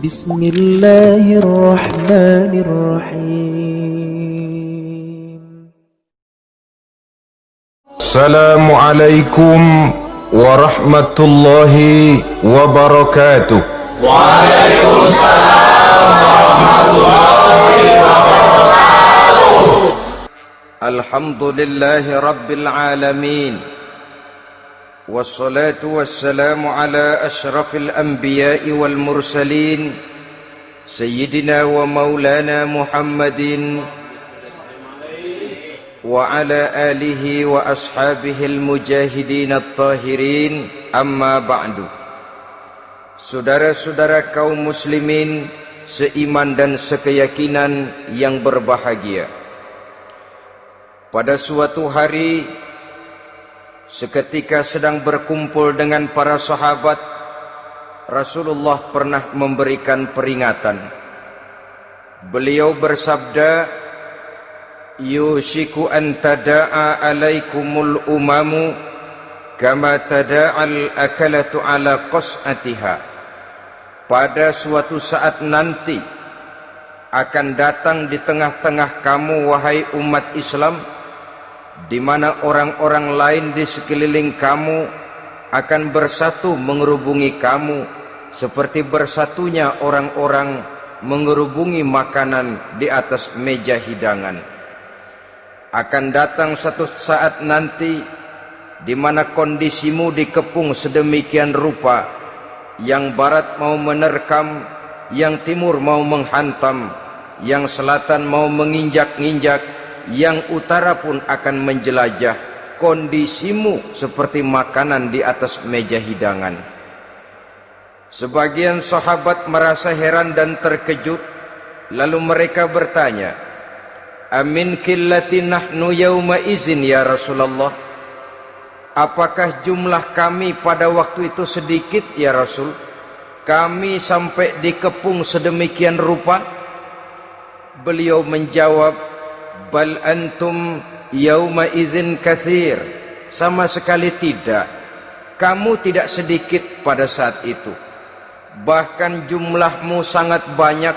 بسم الله الرحمن الرحيم. السلام عليكم ورحمة الله وبركاته. وعليكم السلام ورحمة الله وبركاته. الحمد لله رب العالمين، والصلاة والسلام على أشرف الأنبياء والمرسلين سيدنا ومولانا محمد وعلى آله وأصحابه المجاهدين الطاهرين. أما بعد. Saudara-saudara kaum muslimin seiman dan sekeyakinan yang berbahagia, pada suatu hari seketika sedang berkumpul dengan para sahabat, Rasulullah pernah memberikan peringatan. Beliau bersabda, "Yushiku an tada'a alaikumul umamu kama tada'al akalatu ala qas'atiha." Pada suatu saat nanti akan datang di tengah-tengah kamu, wahai umat Islam, di mana orang-orang lain di sekeliling kamu akan bersatu mengerubungi kamu seperti bersatunya orang-orang mengerubungi makanan di atas meja hidangan. Akan datang satu saat nanti di mana kondisimu dikepung sedemikian rupa, yang barat mau menerkam, yang timur mau menghantam, yang selatan mau menginjak-injak, yang utara pun akan menjelajah. Kondisimu seperti makanan di atas meja hidangan. Sebagian sahabat merasa heran dan terkejut, lalu mereka bertanya, "Amin qillati nahnu yauma izin ya Rasulullah?" Apakah jumlah kami pada waktu itu sedikit ya Rasul? Kami sampai dikepung sedemikian rupa? Beliau menjawab, "Bal antum yauma idzin katsir." Sama sekali tidak. Kamu tidak sedikit pada saat itu. Bahkan jumlahmu sangat banyak.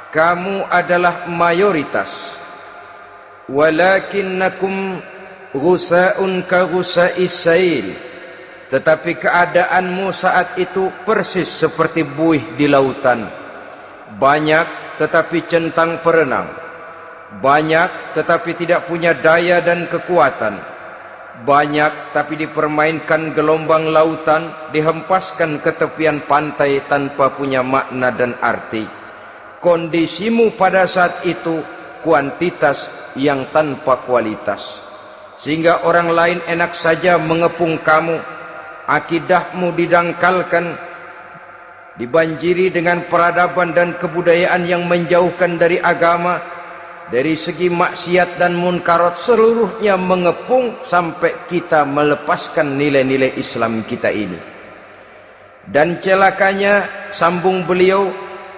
Kamu adalah mayoritas. Walakinnakum ghusa'un ka ghusa'is sail. Tetapi keadaanmu saat itu persis seperti buih di lautan. Banyak tetapi centang perenang. Banyak tetapi tidak punya daya dan kekuatan. Banyak tapi dipermainkan gelombang lautan, dihempaskan ke tepian pantai tanpa punya makna dan arti. Kondisimu pada saat itu kuantitas yang tanpa kualitas, sehingga orang lain enak saja mengepung kamu. Akidahmu didangkalkan, dibanjiri dengan peradaban dan kebudayaan yang menjauhkan dari agama. Dari segi maksiat dan munkarat seluruhnya mengepung sampai kita melepaskan nilai-nilai Islam kita ini. Dan celakanya, sambung beliau,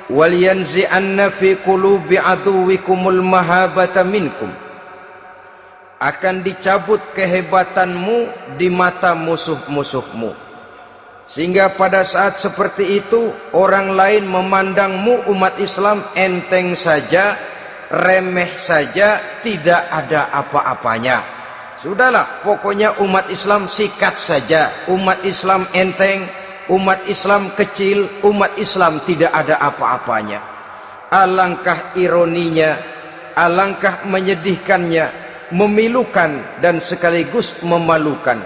"Wal yanzi'anna fi qulubi aduwikumul mahabata minkum." Akan dicabut kehebatanmu di mata musuh-musuhmu, sehingga pada saat seperti itu orang lain memandangmu umat Islam enteng saja, remeh saja, tidak ada apa-apanya. Sudahlah, pokoknya umat Islam sikat saja. Umat Islam enteng, umat Islam kecil, umat Islam tidak ada apa-apanya. Alangkah ironinya, alangkah menyedihkannya, memilukan dan sekaligus memalukan.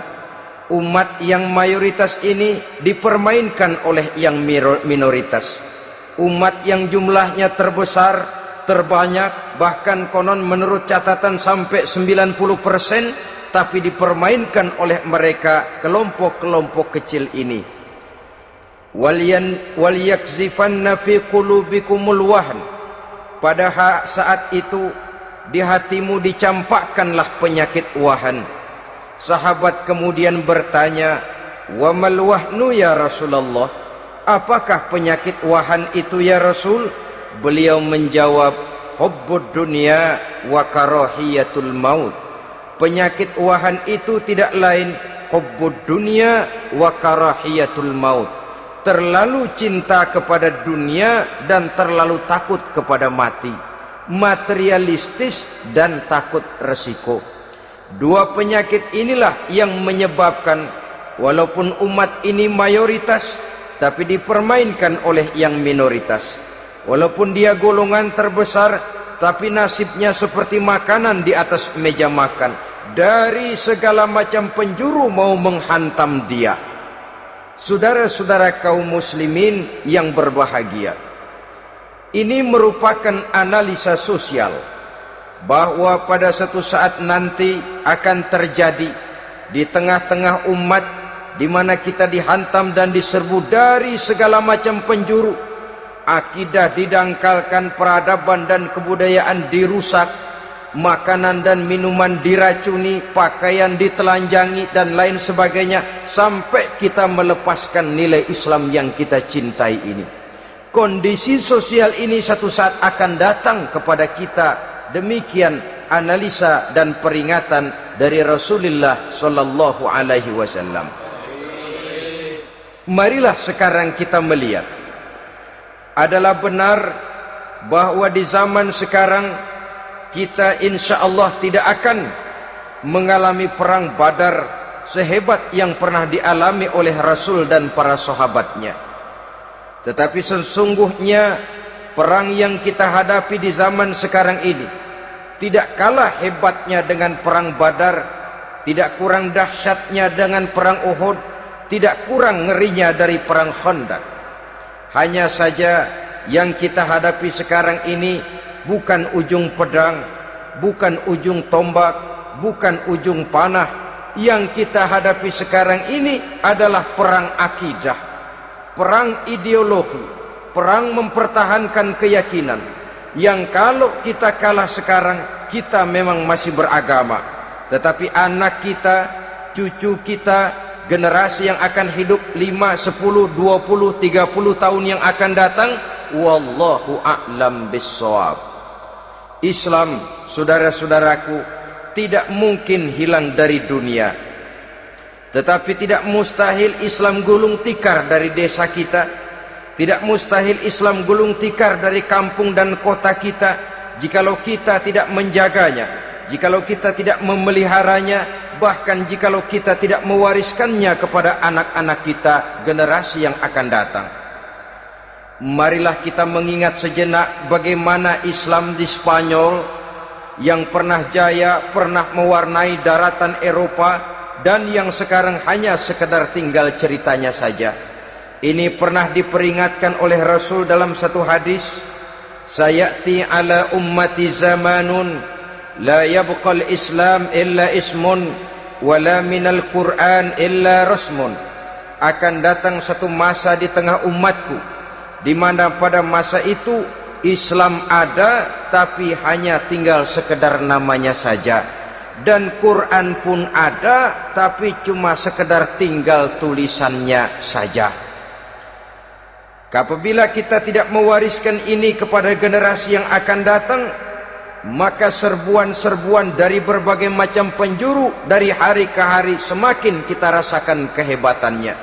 Umat yang mayoritas ini dipermainkan oleh yang minoritas. Umat yang jumlahnya terbesar, terbanyak, bahkan konon menurut catatan sampai 90%, tapi dipermainkan oleh mereka kelompok-kelompok kecil ini. Wal yakzifanna fi qulubikumul wahn. Pada saat itu di hatimu dicampakkanlah penyakit wahan. Sahabat kemudian bertanya, "Wa mal wahnu ya Rasulullah?" Apakah penyakit wahan itu ya Rasul? Beliau menjawab, "Hubbud dunya wa karahiyatul maut." Penyakit wahan itu tidak lain hubbud dunya wa karahiyatul maut, terlalu cinta kepada dunia dan terlalu takut kepada mati, materialistis dan takut resiko. Dua penyakit inilah yang menyebabkan walaupun umat ini mayoritas tapi dipermainkan oleh yang minoritas. Walaupun dia golongan terbesar tapi nasibnya seperti makanan di atas meja makan. Dari segala macam penjuru mau menghantam dia. Saudara-saudara kaum muslimin yang berbahagia, ini merupakan analisa sosial bahwa pada satu saat nanti akan terjadi di tengah-tengah umat di mana kita dihantam dan diserbu dari segala macam penjuru. Akidah didangkalkan, peradaban dan kebudayaan dirusak, makanan dan minuman diracuni, pakaian ditelanjangi dan lain sebagainya, sampai kita melepaskan nilai Islam yang kita cintai ini. Kondisi sosial ini satu saat akan datang kepada kita. Demikian analisa dan peringatan dari Rasulullah sallallahu alaihi wasallam. Marilah sekarang kita melihat, adalah benar bahwa di zaman sekarang kita insya Allah tidak akan mengalami perang Badar sehebat yang pernah dialami oleh Rasul dan para sahabatnya. Tetapi sesungguhnya perang yang kita hadapi di zaman sekarang ini tidak kalah hebatnya dengan perang Badar, tidak kurang dahsyatnya dengan perang Uhud, tidak kurang ngerinya dari perang Khandaq. Hanya saja yang kita hadapi sekarang ini bukan ujung pedang, bukan ujung tombak, bukan ujung panah. Yang kita hadapi sekarang ini adalah perang akidah, perang ideologi, perang mempertahankan keyakinan. Yang kalau kita kalah sekarang, kita memang masih beragama. Tetapi anak kita, cucu kita, generasi yang akan hidup 5, 10, 20, 30 tahun yang akan datang, wallahu a'lam bissawab. Islam, saudara-saudaraku, tidak mungkin hilang dari dunia. Tetapi tidak mustahil Islam gulung tikar dari desa kita. Tidak mustahil Islam gulung tikar dari kampung dan kota kita, jikalau kita tidak menjaganya, jikalau kita tidak memeliharanya, bahkan jikalau kita tidak mewariskannya kepada anak-anak kita, generasi yang akan datang. Marilah kita mengingat sejenak bagaimana Islam di Spanyol yang pernah jaya, pernah mewarnai daratan Eropa, dan yang sekarang hanya sekedar tinggal ceritanya saja. Ini pernah diperingatkan oleh Rasul dalam satu hadis, sayati ala ummati zamanun la yabqal Islam illa ismun wala minal Quran illa rasmun. Akan datang satu masa di tengah umatku di mana pada masa itu Islam ada tapi hanya tinggal sekedar namanya saja, dan Quran pun ada tapi cuma sekedar tinggal tulisannya saja. Apabila kita tidak mewariskan ini kepada generasi yang akan datang, maka serbuan-serbuan dari berbagai macam penjuru dari hari ke hari semakin kita rasakan kehebatannya.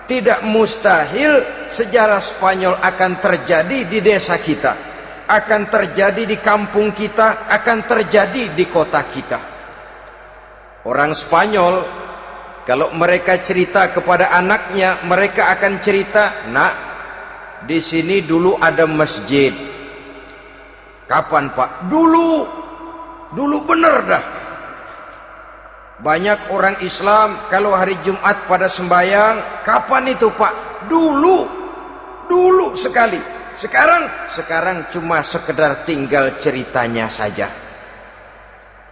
Tidak mustahil sejarah Spanyol akan terjadi di desa kita, akan terjadi di kampung kita, akan terjadi di kota kita. Orang Spanyol kalau mereka cerita kepada anaknya, mereka akan cerita, "Nak, di sini dulu ada masjid." Kapan, Pak? Dulu bener dah. Banyak orang Islam kalau hari Jumat pada sembahyang, kapan itu, Pak? Dulu sekali. Sekarang cuma sekedar tinggal ceritanya saja.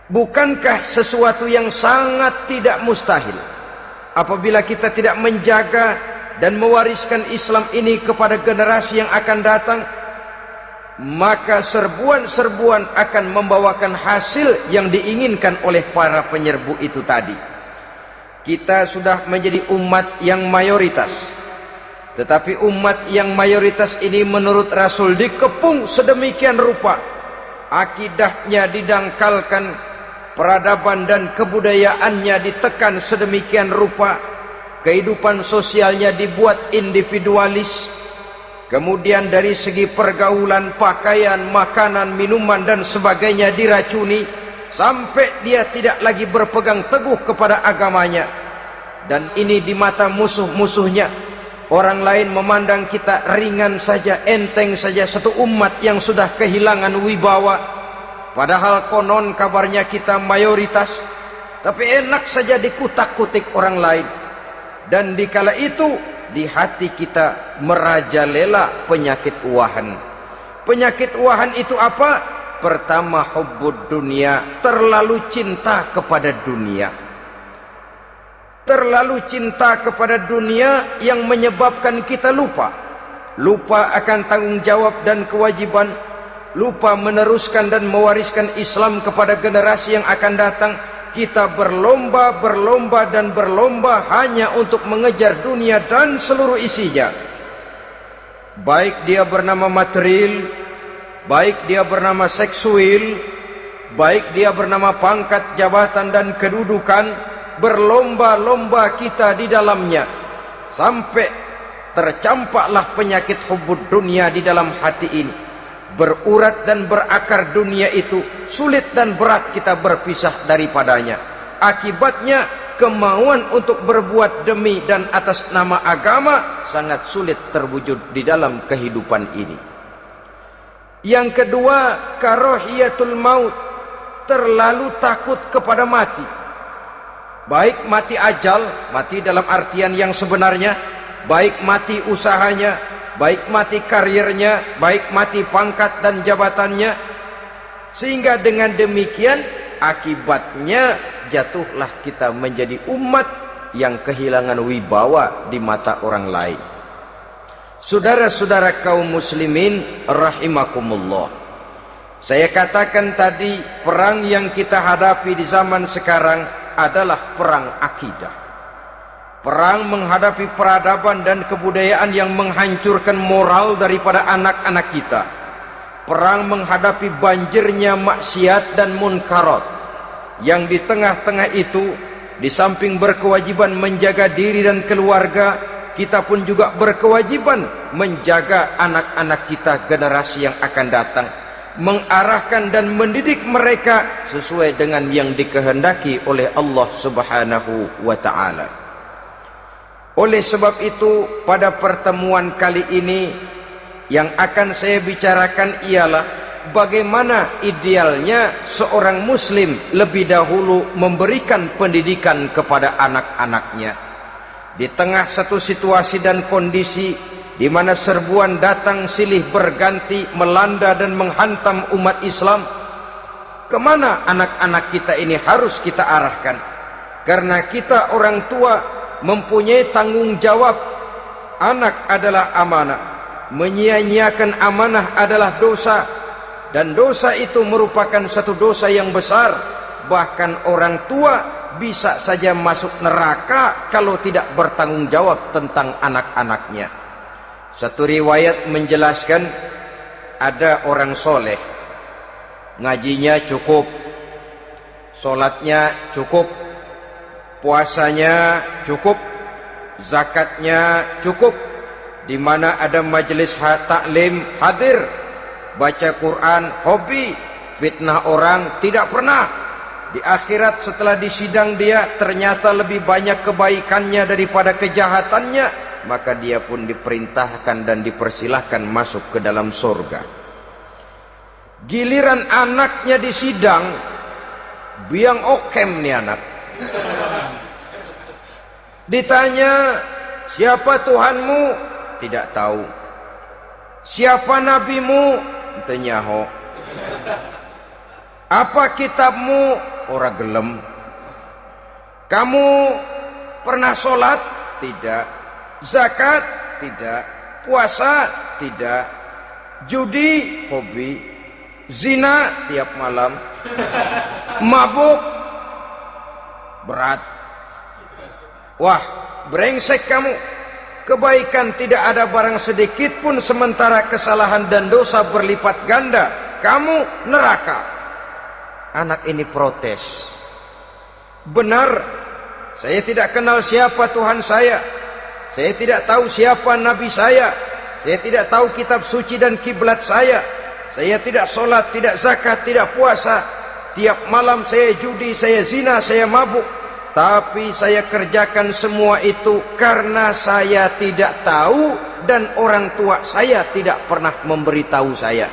Bukankah sesuatu yang sangat tidak mustahil apabila kita tidak menjaga dan mewariskan Islam ini kepada generasi yang akan datang? Maka serbuan-serbuan akan membawakan hasil yang diinginkan oleh para penyerbu itu tadi. Kita sudah menjadi umat yang mayoritas, tetapi umat yang mayoritas ini menurut Rasul dikepung sedemikian rupa, akidahnya didangkalkan, peradaban dan kebudayaannya ditekan sedemikian rupa, kehidupan sosialnya dibuat individualis, kemudian dari segi pergaulan, pakaian, makanan, minuman dan sebagainya diracuni, sampai dia tidak lagi berpegang teguh kepada agamanya. Dan ini di mata musuh-musuhnya, orang lain memandang kita ringan saja, enteng saja, satu umat yang sudah kehilangan wibawa, padahal konon kabarnya kita mayoritas, tapi enak saja dikutak-kutik orang lain. Dan dikala itu di hati kita merajalela penyakit uahan. Penyakit uahan itu apa? Pertama, hubbud dunia, terlalu cinta kepada dunia. Terlalu cinta kepada dunia yang menyebabkan kita lupa akan tanggung jawab dan kewajiban, lupa meneruskan dan mewariskan Islam kepada generasi yang akan datang. Kita berlomba hanya untuk mengejar dunia dan seluruh isinya, baik dia bernama material, baik dia bernama seksual, baik dia bernama pangkat, jabatan dan kedudukan. Berlomba-lomba kita di dalamnya, sampai tercampaklah penyakit hubbud dunia di dalam hati ini. Berurat dan berakar dunia itu, sulit dan berat kita berpisah daripadanya. Akibatnya kemauan untuk berbuat demi dan atas nama agama sangat sulit terwujud di dalam kehidupan ini. Yang kedua, karahiyatul maut, terlalu takut kepada mati. Baik mati ajal, mati dalam artian yang sebenarnya, baik mati usahanya, baik mati karirnya, baik mati pangkat dan jabatannya. Sehingga dengan demikian akibatnya jatuhlah kita menjadi umat yang kehilangan wibawa di mata orang lain. Saudara-saudara kaum muslimin rahimakumullah, saya katakan tadi, perang yang kita hadapi di zaman sekarang adalah perang akidah. Perang menghadapi peradaban dan kebudayaan yang menghancurkan moral daripada anak-anak kita. Perang menghadapi banjirnya maksiat dan munkarat, yang di tengah-tengah itu, di samping berkewajiban menjaga diri dan keluarga, kita pun juga berkewajiban menjaga anak-anak kita, generasi yang akan datang, mengarahkan dan mendidik mereka sesuai dengan yang dikehendaki oleh Allah Subhanahu wa ta'ala. Oleh sebab itu, pada pertemuan kali ini yang akan saya bicarakan ialah bagaimana idealnya seorang muslim lebih dahulu memberikan pendidikan kepada anak-anaknya. Di tengah satu situasi dan kondisi di mana serbuan datang silih berganti melanda dan menghantam umat Islam, kemana anak-anak kita ini harus kita arahkan? Karena kita orang tua mempunyai tanggung jawab. Anak adalah amanah, menyia-nyiakan amanah adalah dosa, dan dosa itu merupakan satu dosa yang besar. Bahkan orang tua bisa saja masuk neraka kalau tidak bertanggung jawab tentang anak-anaknya. Satu riwayat menjelaskan, ada orang soleh, ngajinya cukup, sholatnya cukup, puasanya cukup, zakatnya cukup, di mana ada majelis taklim hadir, baca Quran hobi, fitnah orang tidak pernah. Di akhirat setelah disidang dia ternyata lebih banyak kebaikannya daripada kejahatannya, maka dia pun diperintahkan dan dipersilahkan masuk ke dalam surga. Giliran anaknya disidang, biang okem nih anak. Ditanya, siapa Tuhanmu? Tidak tahu. Siapa nabimu? Tenyaho. Apa kitabmu? Ora gelem. Kamu pernah sholat? Tidak. Zakat? Tidak. Puasa? Tidak. Judi? Hobi. Zina? Tiap malam. Mabuk? Berat. Wah, brengsek kamu. Kebaikan tidak ada barang sedikit pun, sementara kesalahan dan dosa berlipat ganda. Kamu neraka. Anak ini protes. Benar, Saya tidak kenal siapa Tuhan saya. Saya tidak tahu siapa Nabi saya. Saya tidak tahu kitab suci dan kiblat saya. Saya tidak sholat, tidak zakat, tidak puasa. Tiap malam saya judi, saya zina, saya mabuk. Tapi saya kerjakan semua itu karena saya tidak tahu dan orang tua saya tidak pernah memberitahu saya.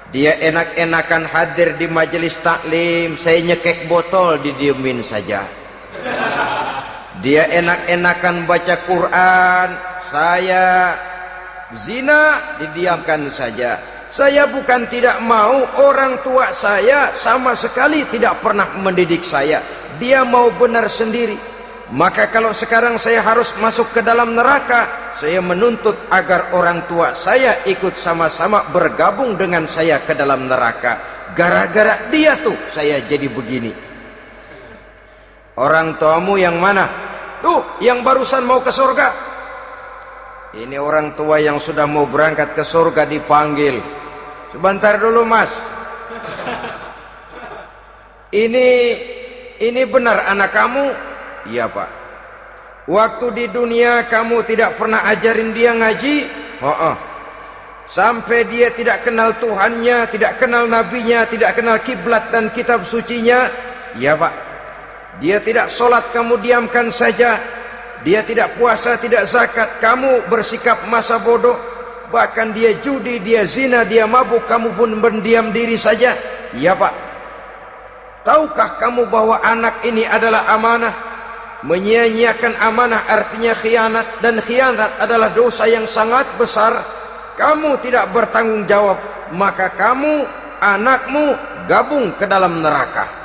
Dia enak-enakan hadir di majelis taklim, saya nyekek botol, didiemin saja. Dia enak-enakan baca Quran, saya zina, didiamkan saja. Saya bukan tidak mau, orang tua saya sama sekali tidak pernah mendidik saya. Dia mau benar sendiri. Maka kalau sekarang saya harus masuk ke dalam neraka, saya menuntut agar orang tua saya ikut sama-sama bergabung dengan saya ke dalam neraka. Gara-gara dia tuh saya jadi begini. Orang tuamu yang mana? Tuh, yang barusan mau ke surga. Ini orang tua yang sudah mau berangkat ke surga dipanggil. Sebentar dulu, Mas. Ini benar anak kamu? Iya, Pak. Waktu di dunia kamu tidak pernah ajarin dia ngaji? Sampai dia tidak kenal Tuhannya, tidak kenal nabinya, tidak kenal kiblat dan kitab sucinya? Iya, Pak. Dia tidak sholat, kamu diamkan saja. Dia tidak puasa, tidak zakat, kamu bersikap masa bodoh. Bahkan dia judi, dia zina, dia mabuk, kamu pun berdiam diri saja. Iya, Pak. Tahukah kamu bahwa anak ini adalah amanah? Menyia-nyiakan amanah artinya khianat, dan khianat adalah dosa yang sangat besar. Kamu tidak bertanggung jawab, maka kamu, anakmu gabung ke dalam neraka.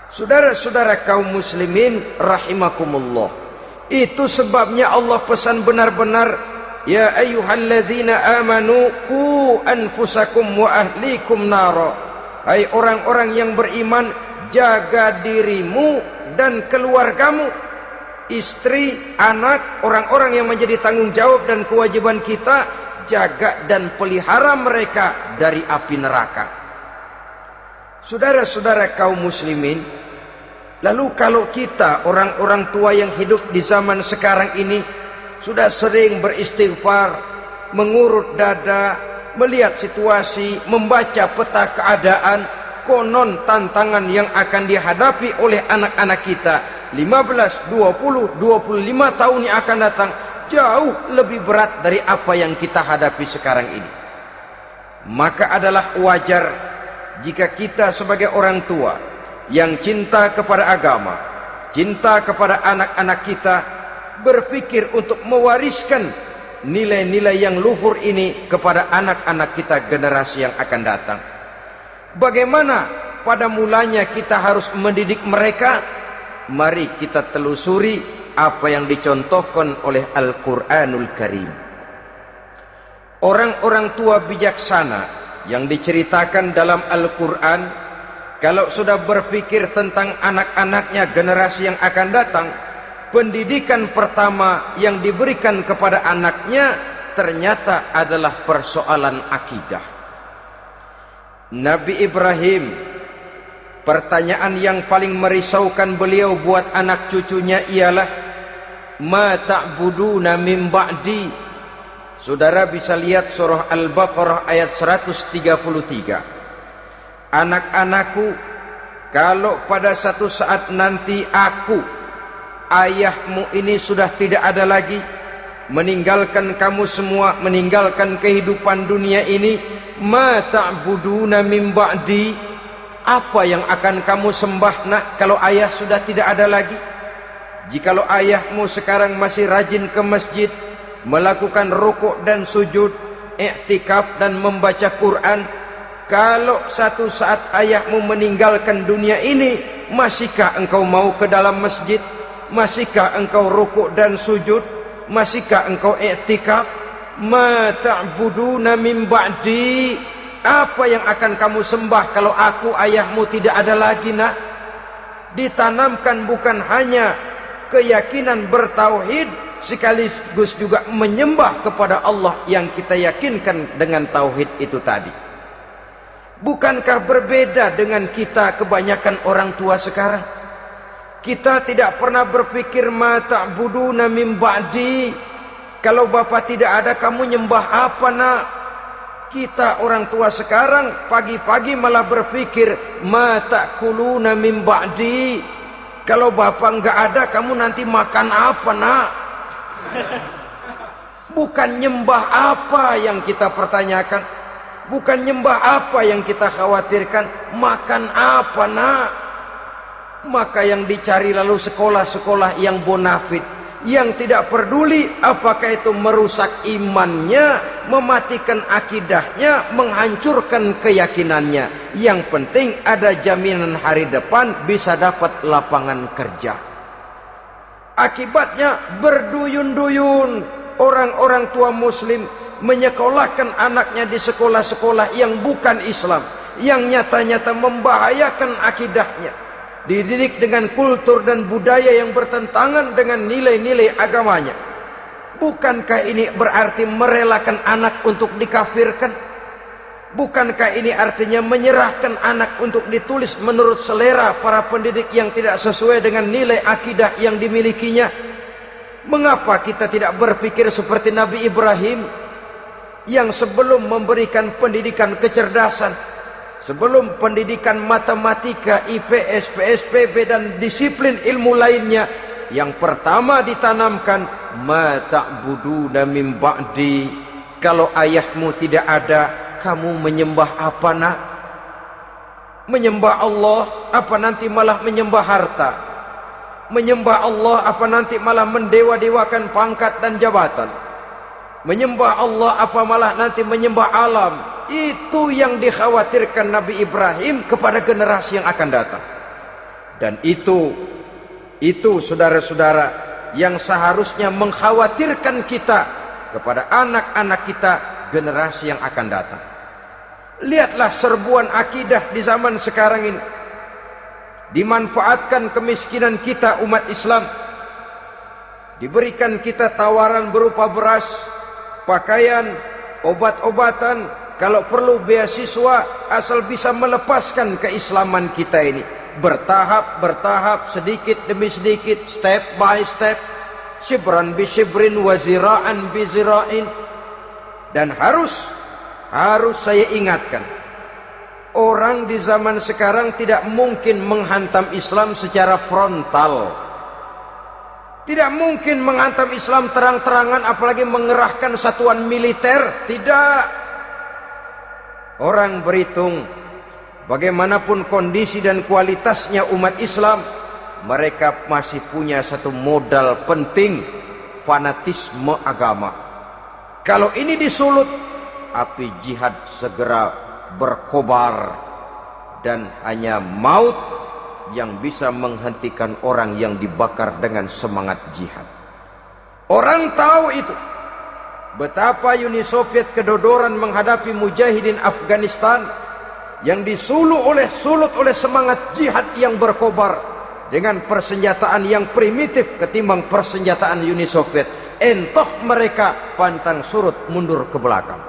Saudara-saudara kaum muslimin rahimakumullah, itu sebabnya Allah pesan benar-benar, ya ayyuhalladzina amanu qu anfusakum wa ahlikum nara. Hai orang-orang yang beriman, jaga dirimu dan keluargamu, istri, anak, orang-orang yang menjadi tanggung jawab dan kewajiban kita, jaga dan pelihara mereka dari api neraka. Saudara-saudara kaum muslimin, lalu kalau kita orang-orang tua yang hidup di zaman sekarang ini sudah sering beristighfar, mengurut dada, melihat situasi, membaca peta keadaan, konon tantangan yang akan dihadapi oleh anak-anak kita 15, 20, 25 tahun yang akan datang jauh lebih berat dari apa yang kita hadapi sekarang ini. Maka adalah wajar jika kita sebagai orang tua yang cinta kepada agama, cinta kepada anak-anak kita, berpikir untuk mewariskan nilai-nilai yang luhur ini kepada anak-anak kita generasi yang akan datang. Bagaimana pada mulanya kita harus mendidik mereka? Mari kita telusuri apa yang dicontohkan oleh Al-Quranul Karim. Orang-orang tua bijaksana yang diceritakan dalam Al-Quran, kalau sudah berpikir tentang anak-anaknya generasi yang akan datang, pendidikan pertama yang diberikan kepada anaknya ternyata adalah persoalan akidah. Nabi Ibrahim, pertanyaan yang paling merisaukan beliau buat anak cucunya ialah, ma ta'buduna min ba'di. Saudara bisa lihat surah Al-Baqarah ayat 133. Anak-anakku, kalau pada satu saat nanti aku, ayahmu ini sudah tidak ada lagi, meninggalkan kamu semua, meninggalkan kehidupan dunia ini, ma ta'buduna min ba'di, apa yang akan kamu sembah nak kalau ayah sudah tidak ada lagi? Jikalau ayahmu sekarang masih rajin ke masjid, melakukan rukuk dan sujud, i'tikaf dan membaca Quran, kalau satu saat ayahmu meninggalkan dunia ini, masihkah engkau mau ke dalam masjid? Masihkah engkau rukuk dan sujud? Masihkah engkau i'tikaf? Ma ta'buduna min ba'di, apa yang akan kamu sembah kalau aku ayahmu tidak ada lagi nak? Ditanamkan bukan hanya keyakinan bertauhid, sekaligus juga menyembah kepada Allah yang kita yakinkan dengan tauhid itu tadi. Bukankah berbeda dengan kita kebanyakan orang tua sekarang? Kita tidak pernah berpikir ma ta'buduna min ba'di. Kalau bapak tidak ada, kamu nyembah apa nak? Kita orang tua sekarang pagi-pagi malah berpikir ma ta'kuluna min ba'di. Kalau bapak enggak ada, kamu nanti makan apa nak? Bukan nyembah apa yang kita pertanyakan, bukan nyembah apa yang kita khawatirkan, makan apa nak? Maka yang dicari lalu sekolah-sekolah yang bonafit, yang tidak peduli apakah itu merusak imannya, mematikan akidahnya, menghancurkan keyakinannya. Yang penting ada jaminan hari depan bisa dapat lapangan kerja. Akibatnya berduyun-duyun orang-orang tua muslim menyekolahkan anaknya di sekolah-sekolah yang bukan Islam, yang nyata-nyata membahayakan akidahnya. Dididik dengan kultur dan budaya yang bertentangan dengan nilai-nilai agamanya. Bukankah ini berarti merelakan anak untuk dikafirkan? Bukankah ini artinya menyerahkan anak untuk ditulis menurut selera para pendidik yang tidak sesuai dengan nilai akidah yang dimilikinya? Mengapa kita tidak berpikir seperti Nabi Ibrahim yang sebelum memberikan pendidikan kecerdasan, sebelum pendidikan matematika, IPS, PSPB dan disiplin ilmu lainnya, yang pertama ditanamkan ma ta'buduna min ba'di. Kalau ayahmu tidak ada, kamu menyembah apa nak? Menyembah Allah apa nanti malah menyembah harta? Menyembah Allah apa nanti malah mendewa-dewakan pangkat dan jabatan? Menyembah Allah apa malah nanti menyembah alam? Itu yang dikhawatirkan Nabi Ibrahim kepada generasi yang akan datang. Dan itu saudara-saudara yang seharusnya mengkhawatirkan kita kepada anak-anak kita, generasi yang akan datang. Lihatlah serbuan akidah di zaman sekarang ini. Dimanfaatkan kemiskinan kita umat Islam. Diberikan kita tawaran berupa beras, pakaian, obat-obatan, kalau perlu beasiswa, asal bisa melepaskan keislaman kita ini. Bertahap, sedikit demi sedikit, step by step, shibran bi shibrin wa zira'an bi zira'in. Dan harus saya ingatkan, orang di zaman sekarang tidak mungkin menghantam Islam secara frontal. Tidak mungkin menghantam Islam terang-terangan, apalagi mengerahkan satuan militer. Tidak. Orang berhitung bagaimanapun kondisi dan kualitasnya umat Islam, mereka masih punya satu modal penting, fanatisme agama. Kalau ini disulut, api jihad segera berkobar, dan hanya maut yang bisa menghentikan orang yang dibakar dengan semangat jihad. Orang tahu itu. Betapa Uni Soviet kedodoran menghadapi mujahidin Afghanistan yang disulut oleh semangat jihad yang berkobar dengan persenjataan yang primitif ketimbang persenjataan Uni Soviet. Entah mereka pantang surut mundur ke belakang.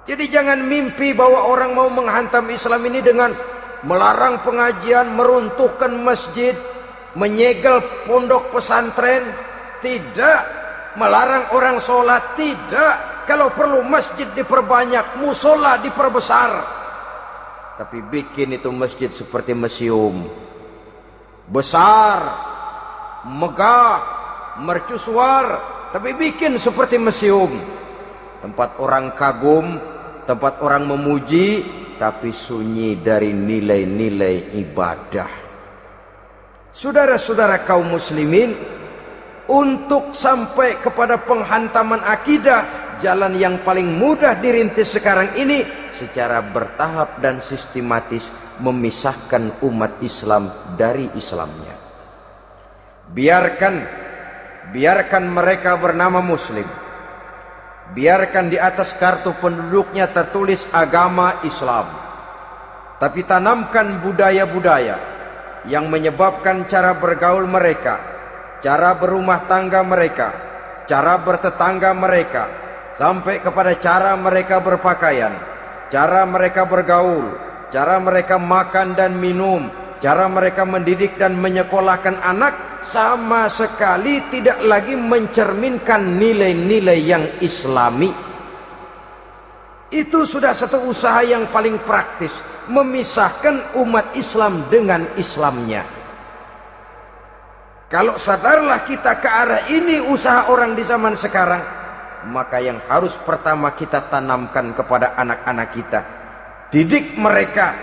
Jadi jangan mimpi bahwa orang mau menghantam Islam ini dengan melarang pengajian, meruntuhkan masjid, menyegel pondok pesantren. Tidak. Melarang orang sholat, tidak. Kalau perlu masjid diperbanyak, musola diperbesar. Tapi bikin itu masjid seperti museum, besar, megah, mercusuar, tapi bikin seperti museum. Tempat orang kagum, tempat orang memuji, tapi sunyi dari nilai-nilai ibadah. Saudara-saudara kaum muslimin, untuk sampai kepada penghantaman akidah, jalan yang paling mudah dirintis sekarang ini secara bertahap dan sistematis, memisahkan umat Islam dari Islamnya. Biarkan mereka bernama Muslim. Biarkan di atas kartu penduduknya tertulis agama Islam. Tapi tanamkan budaya-budaya yang menyebabkan cara bergaul mereka, cara berumah tangga mereka, cara bertetangga mereka, sampai kepada cara mereka berpakaian, cara mereka bergaul, cara mereka makan dan minum, cara mereka mendidik dan menyekolahkan anak sama sekali tidak lagi mencerminkan nilai-nilai yang islami. Itu sudah satu usaha yang paling praktis, memisahkan umat Islam dengan Islamnya. Kalau sadarlah kita ke arah ini usaha orang di zaman sekarang, maka yang harus pertama kita tanamkan kepada anak-anak kita, didik mereka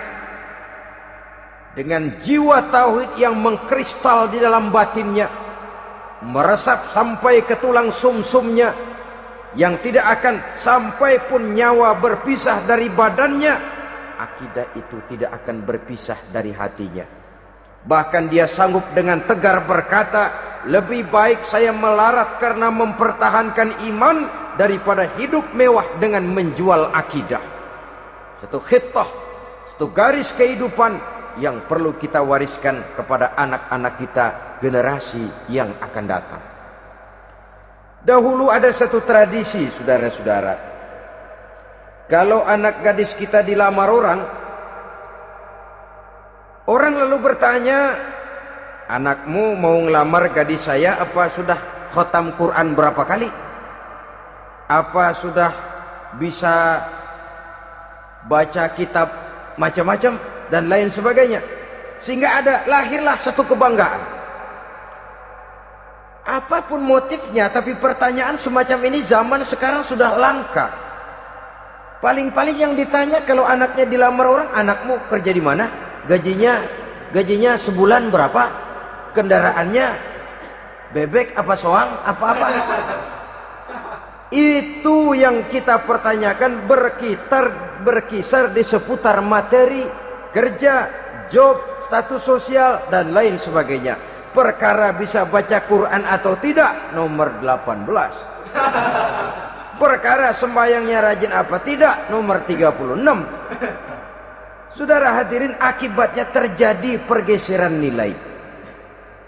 dengan jiwa tauhid yang mengkristal di dalam batinnya, meresap sampai ke tulang sumsumnya, yang tidak akan sampai pun nyawa berpisah dari badannya, akidah itu tidak akan berpisah dari hatinya. Bahkan dia sanggup dengan tegar berkata, lebih baik saya melarat karena mempertahankan iman daripada hidup mewah dengan menjual akidah. Satu khittah, satu garis kehidupan yang perlu kita wariskan kepada anak-anak kita, generasi yang akan datang. Dahulu ada satu tradisi, saudara-saudara. Kalau anak gadis kita dilamar orang lalu bertanya, anakmu mau ngelamar gadis saya, apa sudah khatam Quran berapa kali? Apa sudah bisa baca kitab macam-macam dan lain sebagainya? Sehingga lahirlah satu kebanggaan. Apapun motifnya, tapi pertanyaan semacam ini zaman sekarang sudah langka. Paling-paling yang ditanya kalau anaknya dilamar orang, anakmu kerja di mana? Gajinya sebulan berapa? Kendaraannya bebek apa soang? Apa-apa? Itu yang kita pertanyakan, berkisar di seputar materi, kerja, job, status sosial, dan lain sebagainya. Perkara bisa baca Quran atau tidak, nomor 18. Perkara sembahyangnya rajin apa tidak, nomor 36. Saudara hadirin, akibatnya terjadi pergeseran nilai.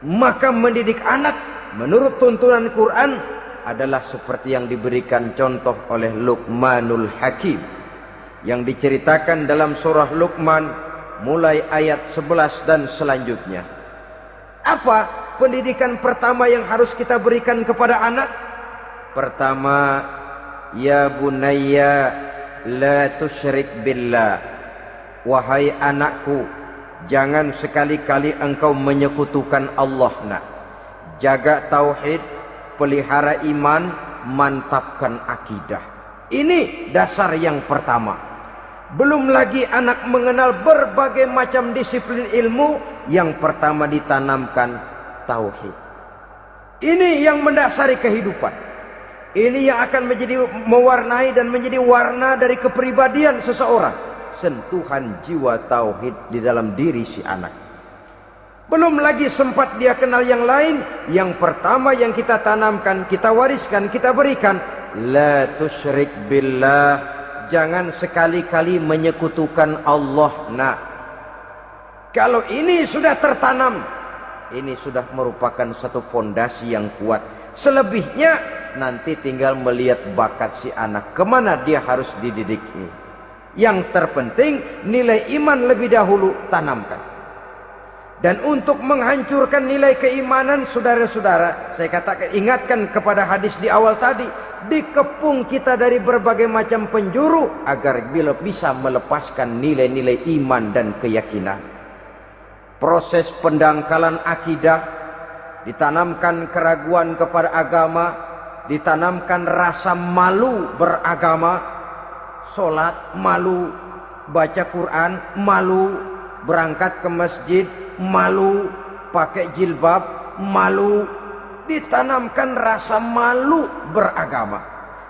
Maka mendidik anak menurut tuntunan Quran adalah seperti yang diberikan contoh oleh Luqmanul Hakim, yang diceritakan dalam surah Luqman mulai ayat 11 dan selanjutnya. Apa pendidikan pertama yang harus kita berikan kepada anak? Pertama, ya bunayya la tusyrik billah. Wahai anakku, jangan sekali-kali engkau menyekutukan Allah, nak. Jaga tauhid, pelihara iman, mantapkan akidah. Ini dasar yang pertama. Belum lagi anak mengenal berbagai macam disiplin ilmu, yang pertama ditanamkan tauhid. Ini yang mendasari kehidupan. Ini yang akan mewarnai dan menjadi warna dari kepribadian seseorang. Sentuhan jiwa tauhid di dalam diri si anak. Belum lagi sempat dia kenal yang lain. Yang pertama yang kita tanamkan, kita wariskan, kita berikan, la tusyrik billah. Jangan sekali-kali menyekutukan Allah, nak. Kalau ini sudah tertanam, ini sudah merupakan satu fondasi yang kuat. Selebihnya nanti tinggal melihat bakat si anak, kemana dia harus dididik ini. Yang terpenting nilai iman lebih dahulu tanamkan. Dan untuk menghancurkan nilai keimanan, saudara-saudara, saya katakan, ingatkan kepada hadis di awal tadi, dikepung kita dari berbagai macam penjuru agar bisa melepaskan nilai-nilai iman dan keyakinan. Proses pendangkalan akidah, ditanamkan keraguan kepada agama, ditanamkan rasa malu beragama. Sholat malu, baca Quran malu, berangkat ke masjid malu, pakai jilbab malu. Ditanamkan rasa malu beragama,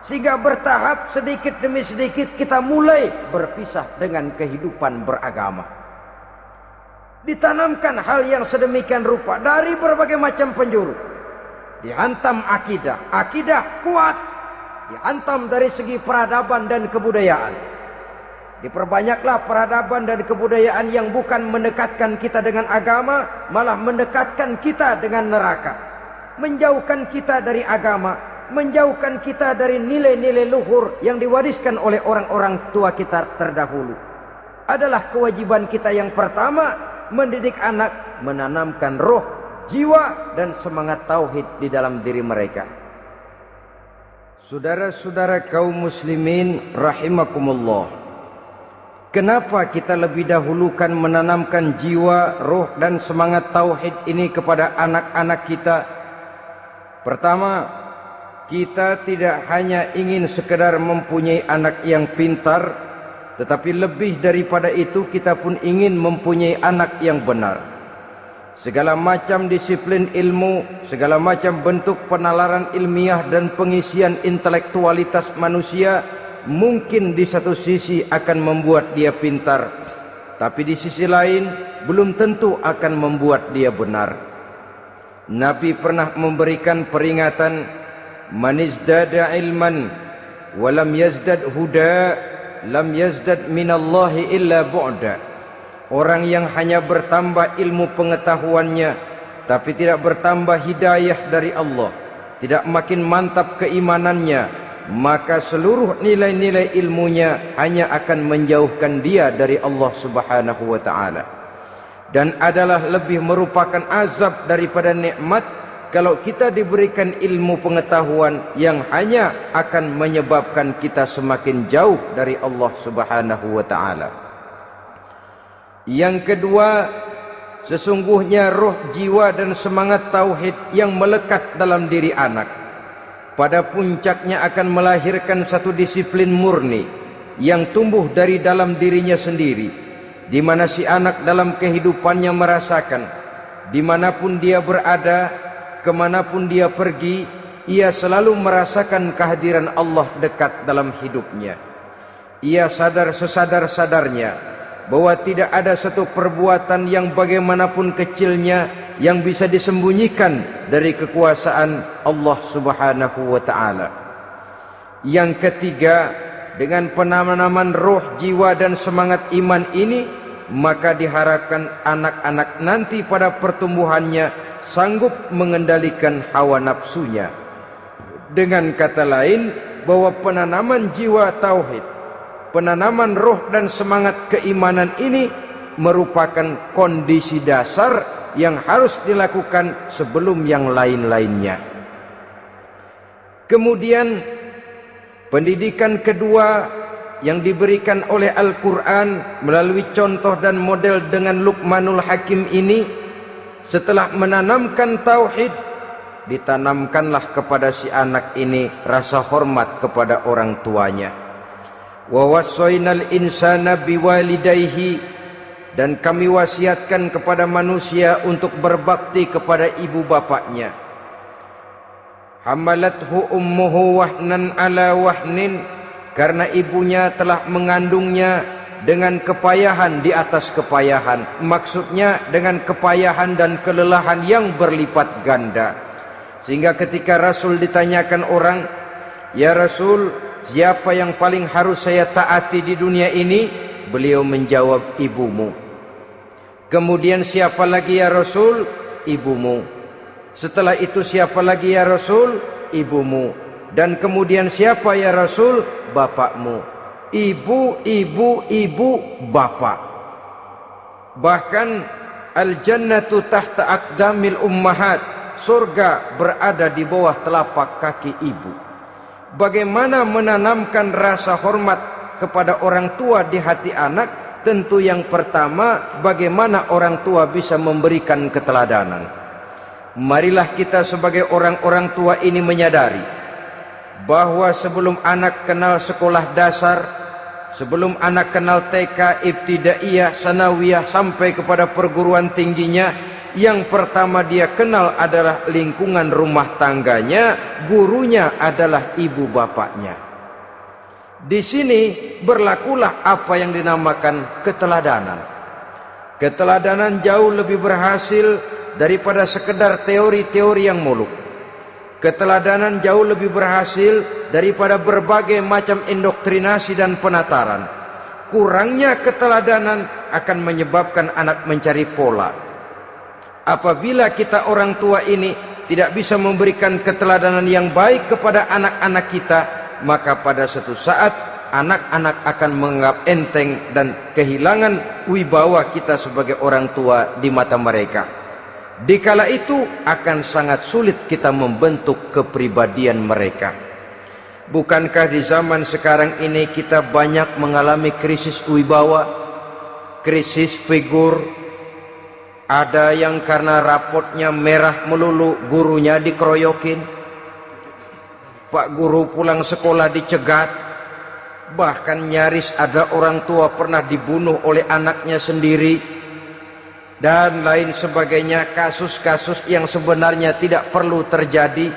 sehingga bertahap sedikit demi sedikit kita mulai berpisah dengan kehidupan beragama. Ditanamkan hal yang sedemikian rupa dari berbagai macam penjuru. Dihantam akidah, akidah kuat. Dihantam dari segi peradaban dan kebudayaan. Diperbanyaklah peradaban dan kebudayaan yang bukan mendekatkan kita dengan agama, malah mendekatkan kita dengan neraka. Menjauhkan kita dari agama, menjauhkan kita dari nilai-nilai luhur yang diwariskan oleh orang-orang tua kita terdahulu. Adalah kewajiban kita yang pertama, mendidik anak, menanamkan roh, jiwa dan semangat tauhid di dalam diri mereka. Saudara-saudara kaum muslimin rahimakumullah, kenapa kita lebih dahulukan menanamkan jiwa, roh dan semangat tauhid ini kepada anak-anak kita? Pertama, kita tidak hanya ingin sekedar mempunyai anak yang pintar, tetapi lebih daripada itu kita pun ingin mempunyai anak yang benar. Segala macam disiplin ilmu, segala macam bentuk penalaran ilmiah dan pengisian intelektualitas manusia mungkin di satu sisi akan membuat dia pintar, tapi di sisi lain belum tentu akan membuat dia benar. Nabi pernah memberikan peringatan, man izdada ilman walam yazdad huda lam yazdad minallahi illa bu'da. Orang yang hanya bertambah ilmu pengetahuannya tapi tidak bertambah hidayah dari Allah, tidak makin mantap keimanannya, maka seluruh nilai-nilai ilmunya hanya akan menjauhkan dia dari Allah Subhanahu wa taala. Dan adalah lebih merupakan azab daripada nikmat kalau kita diberikan ilmu pengetahuan yang hanya akan menyebabkan kita semakin jauh dari Allah Subhanahu wa taala. Yang kedua, sesungguhnya roh, jiwa dan semangat tauhid yang melekat dalam diri anak pada puncaknya akan melahirkan satu disiplin murni yang tumbuh dari dalam dirinya sendiri, di mana si anak dalam kehidupannya merasakan dimanapun dia berada, kemanapun dia pergi, ia selalu merasakan kehadiran Allah dekat dalam hidupnya. Ia sadar sesadar-sadarnya bahwa tidak ada satu perbuatan yang bagaimanapun kecilnya yang bisa disembunyikan dari kekuasaan Allah Subhanahu wa taala. Yang ketiga, dengan penanaman roh, jiwa dan semangat iman ini, maka diharapkan anak-anak nanti pada pertumbuhannya sanggup mengendalikan hawa nafsunya. Dengan kata lain, bahwa penanaman jiwa tauhid, penanaman roh dan semangat keimanan ini merupakan kondisi dasar yang harus dilakukan sebelum yang lain-lainnya. Kemudian pendidikan kedua yang diberikan oleh Al-Quran melalui contoh dan model dengan Luqmanul Hakim ini, setelah menanamkan tauhid, ditanamkanlah kepada si anak ini rasa hormat kepada orang tuanya. Wa wassaynal insana biwalidayhi, dan kami wasiatkan kepada manusia untuk berbakti kepada ibu bapaknya. Hamalathu ummuhu wahnan ala wahnin, karena ibunya telah mengandungnya dengan kepayahan di atas kepayahan, maksudnya dengan kepayahan dan kelelahan yang berlipat ganda. Sehingga ketika Rasul ditanyakan orang, "Ya Rasul, siapa yang paling harus saya taati di dunia ini?" Beliau menjawab, "Ibumu." Kemudian, "Siapa lagi ya Rasul?" "Ibumu." Setelah itu, "Siapa lagi ya Rasul?" "Ibumu." Dan kemudian, "Siapa ya Rasul?" "Bapakmu." Ibu, ibu, ibu, bapak. Bahkan al-jannatu tahta aqdamil ummahat, surga berada di bawah telapak kaki ibu. Bagaimana menanamkan rasa hormat kepada orang tua di hati anak? Tentu yang pertama, bagaimana orang tua bisa memberikan keteladanan. Marilah kita sebagai orang-orang tua ini menyadari bahwa sebelum anak kenal sekolah dasar, sebelum anak kenal TK, ibtidaiyah, sanawiyah sampai kepada perguruan tingginya, yang pertama dia kenal adalah lingkungan rumah tangganya, gurunya adalah ibu bapaknya. Di sini berlakulah apa yang dinamakan keteladanan. Keteladanan jauh lebih berhasil daripada sekedar teori-teori yang muluk. Keteladanan jauh lebih berhasil daripada berbagai macam indoktrinasi dan penataran. Kurangnya keteladanan akan menyebabkan anak mencari pola. Apabila kita orang tua ini tidak bisa memberikan keteladanan yang baik kepada anak-anak kita, maka pada suatu saat anak-anak akan menganggap enteng dan kehilangan wibawa kita sebagai orang tua di mata mereka. Dikala itu akan sangat sulit kita membentuk kepribadian mereka. Bukankah di zaman sekarang ini kita banyak mengalami krisis wibawa, krisis figur? Ada yang karena rapotnya merah melulu, gurunya dikeroyokin. Pak guru pulang sekolah dicegat. Bahkan nyaris ada orang tua pernah dibunuh oleh anaknya sendiri. Dan lain sebagainya, kasus-kasus yang sebenarnya tidak perlu terjadi,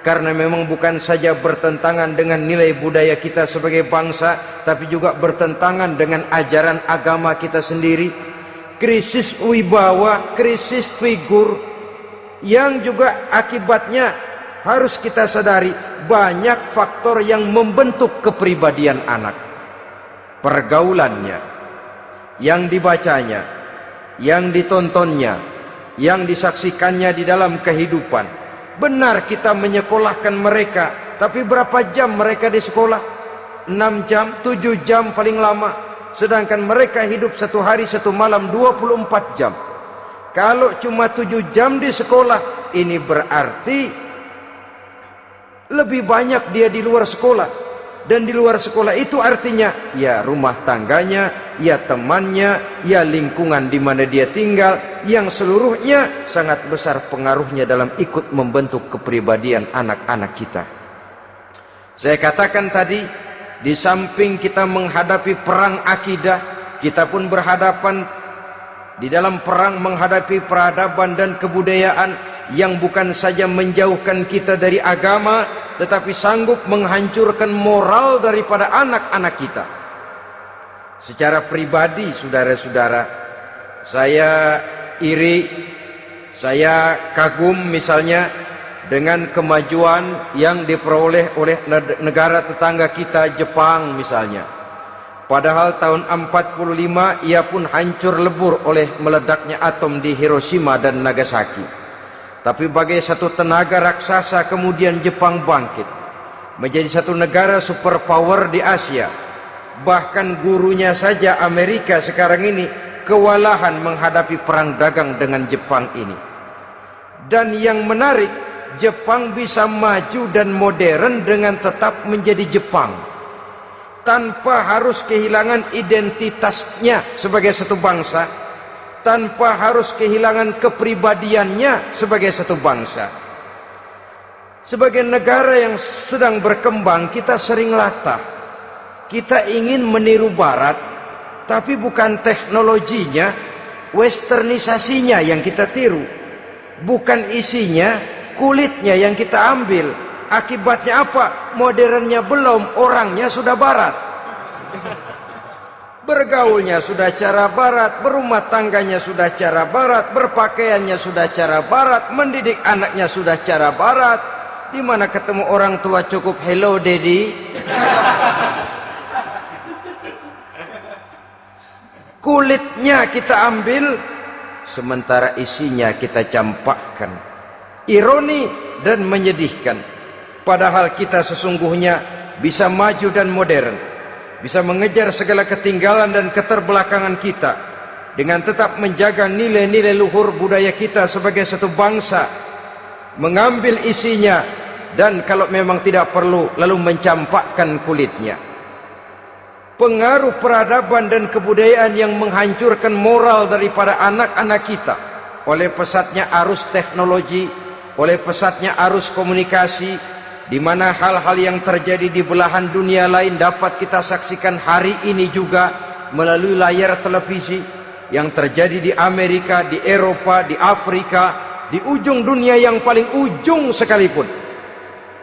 karena memang bukan saja bertentangan dengan nilai budaya kita sebagai bangsa, tapi juga bertentangan dengan ajaran agama kita sendiri. Krisis wibawa, krisis figur, yang juga akibatnya harus kita sadari banyak faktor yang membentuk kepribadian anak. Pergaulannya, yang dibacanya, yang ditontonnya, yang disaksikannya di dalam kehidupan. Benar kita menyekolahkan mereka, tapi berapa jam mereka di sekolah? 6 jam, 7 jam paling lama. Sedangkan mereka hidup satu hari satu malam 24 jam. Kalau cuma 7 jam di sekolah, ini berarti lebih banyak dia di luar sekolah. Dan di luar sekolah itu artinya ya rumah tangganya, ya temannya, ya lingkungan di mana dia tinggal, yang seluruhnya sangat besar pengaruhnya dalam ikut membentuk kepribadian anak-anak kita. Saya katakan tadi, di samping kita menghadapi perang akidah, kita pun berhadapan di dalam perang menghadapi peradaban dan kebudayaan yang bukan saja menjauhkan kita dari agama, tetapi sanggup menghancurkan moral daripada anak-anak kita. Secara pribadi, saudara-saudara, saya iri, saya kagum misalnya dengan kemajuan yang diperoleh oleh negara tetangga kita, Jepang misalnya. Padahal tahun 45 ia pun hancur lebur oleh meledaknya atom di Hiroshima dan Nagasaki. Tapi bagai satu tenaga raksasa kemudian Jepang bangkit menjadi satu negara superpower di Asia. Bahkan gurunya saja Amerika sekarang ini kewalahan menghadapi perang dagang dengan Jepang ini. Dan yang menarik, Jepang bisa maju dan modern dengan tetap menjadi Jepang, tanpa harus kehilangan identitasnya sebagai satu bangsa, tanpa harus kehilangan kepribadiannya sebagai satu bangsa. Sebagai negara yang sedang berkembang, kita sering latah. Kita ingin meniru Barat, tapi bukan teknologinya, westernisasinya yang kita tiru, bukan isinya, kulitnya yang kita ambil. Akibatnya apa? Modernnya belum, orangnya sudah Barat. Bergaulnya sudah cara Barat, berumah tangganya sudah cara Barat, berpakaiannya sudah cara Barat, mendidik anaknya sudah cara Barat. Di mana ketemu orang tua cukup hello daddy. Kulitnya kita ambil, sementara isinya kita campakkan. Ironi dan menyedihkan. Padahal kita sesungguhnya bisa maju dan modern, bisa mengejar segala ketinggalan dan keterbelakangan kita, dengan tetap menjaga nilai-nilai luhur budaya kita sebagai satu bangsa, mengambil isinya, dan kalau memang tidak perlu, lalu mencampakkan kulitnya. Pengaruh peradaban dan kebudayaan yang menghancurkan moral daripada anak-anak kita oleh pesatnya arus teknologi, oleh pesatnya arus komunikasi, di mana hal-hal yang terjadi di belahan dunia lain dapat kita saksikan hari ini juga melalui layar televisi, yang terjadi di Amerika, di Eropa, di Afrika, di ujung dunia yang paling ujung sekalipun.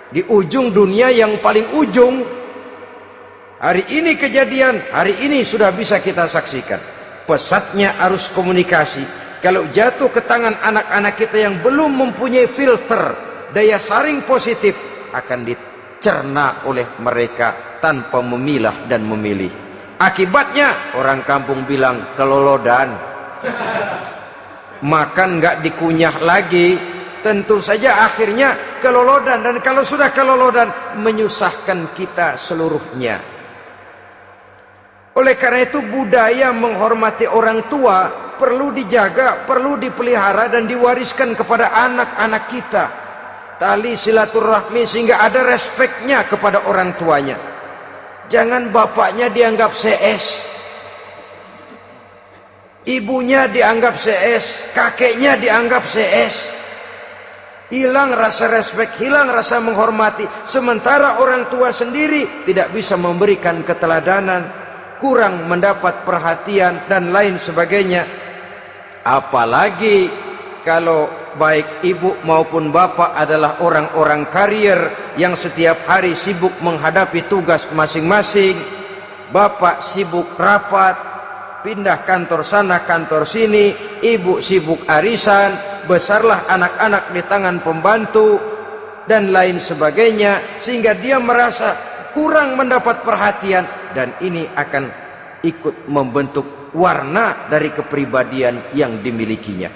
Di ujung dunia yang paling ujung, hari ini kejadian, hari ini sudah bisa kita saksikan. Pesatnya arus komunikasi, kalau jatuh ke tangan anak-anak kita yang belum mempunyai filter, daya saring positif, akan dicerna oleh mereka tanpa memilah dan memilih. Akibatnya orang kampung bilang kelolodan. Makan nggak dikunyah lagi, tentu saja akhirnya kelolodan. Dan kalau sudah kelolodan, menyusahkan kita seluruhnya. Oleh karena itu budaya menghormati orang tua perlu dijaga, perlu dipelihara dan diwariskan kepada anak-anak kita. Tali silaturahmi sehingga ada respeknya kepada orang tuanya. Jangan bapaknya dianggap CS, ibunya dianggap CS, kakeknya dianggap CS. Hilang rasa respek, hilang rasa menghormati. Sementara orang tua sendiri tidak bisa memberikan keteladanan, kurang mendapat perhatian dan lain sebagainya. Apalagi kalau baik ibu maupun bapak adalah orang-orang karier yang setiap hari sibuk menghadapi tugas masing-masing. Bapak sibuk rapat, pindah kantor sana kantor sini, ibu sibuk arisan, besarlah anak-anak di tangan pembantu dan lain sebagainya, sehingga dia merasa kurang mendapat perhatian, dan ini akan ikut membentuk warna dari kepribadian yang dimilikinya.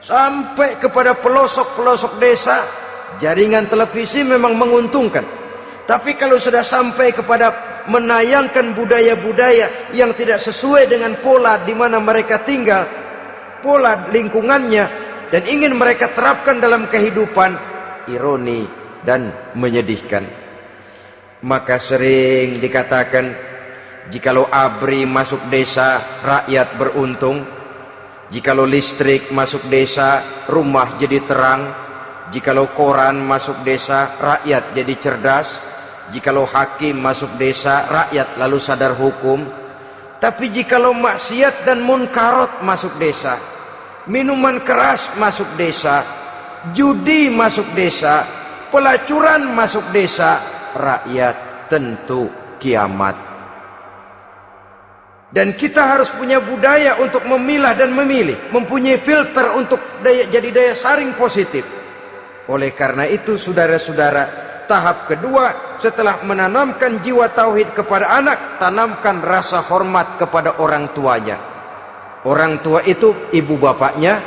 Sampai kepada pelosok-pelosok desa, jaringan televisi memang menguntungkan. Tapi kalau sudah sampai kepada menayangkan budaya-budaya yang tidak sesuai dengan pola di mana mereka tinggal, pola lingkungannya, dan ingin mereka terapkan dalam kehidupan, ironi dan menyedihkan. Maka sering dikatakan, jikalau ABRI masuk desa, rakyat beruntung. Jikalau listrik masuk desa, rumah jadi terang. Jikalau koran masuk desa, rakyat jadi cerdas. Jikalau hakim masuk desa, rakyat lalu sadar hukum. Tapi jikalau maksiat dan munkarat masuk desa, minuman keras masuk desa, judi masuk desa, pelacuran masuk desa, rakyat tentu kiamat. Dan kita harus punya budaya untuk memilah dan memilih, mempunyai filter untuk jadi daya saring positif. Oleh karena itu saudara-saudara, tahap kedua setelah menanamkan jiwa tauhid kepada anak, tanamkan rasa hormat kepada orang tuanya. Orang tua itu ibu bapaknya,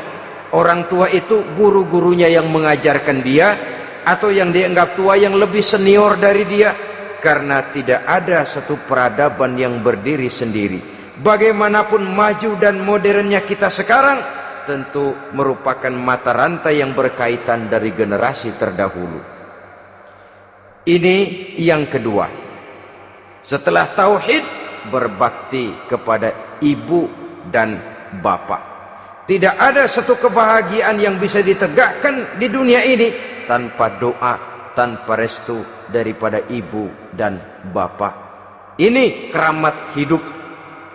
orang tua itu guru-gurunya yang mengajarkan dia, atau yang dianggap tua yang lebih senior dari dia. Karena tidak ada satu peradaban yang berdiri sendiri. Bagaimanapun maju dan modernnya kita sekarang, tentu merupakan mata rantai yang berkaitan dari generasi terdahulu. Ini yang kedua. Setelah tauhid, berbakti kepada ibu dan bapak. Tidak ada satu kebahagiaan yang bisa ditegakkan di dunia ini tanpa doa, tanpa restu daripada ibu dan bapak. Ini keramat hidup.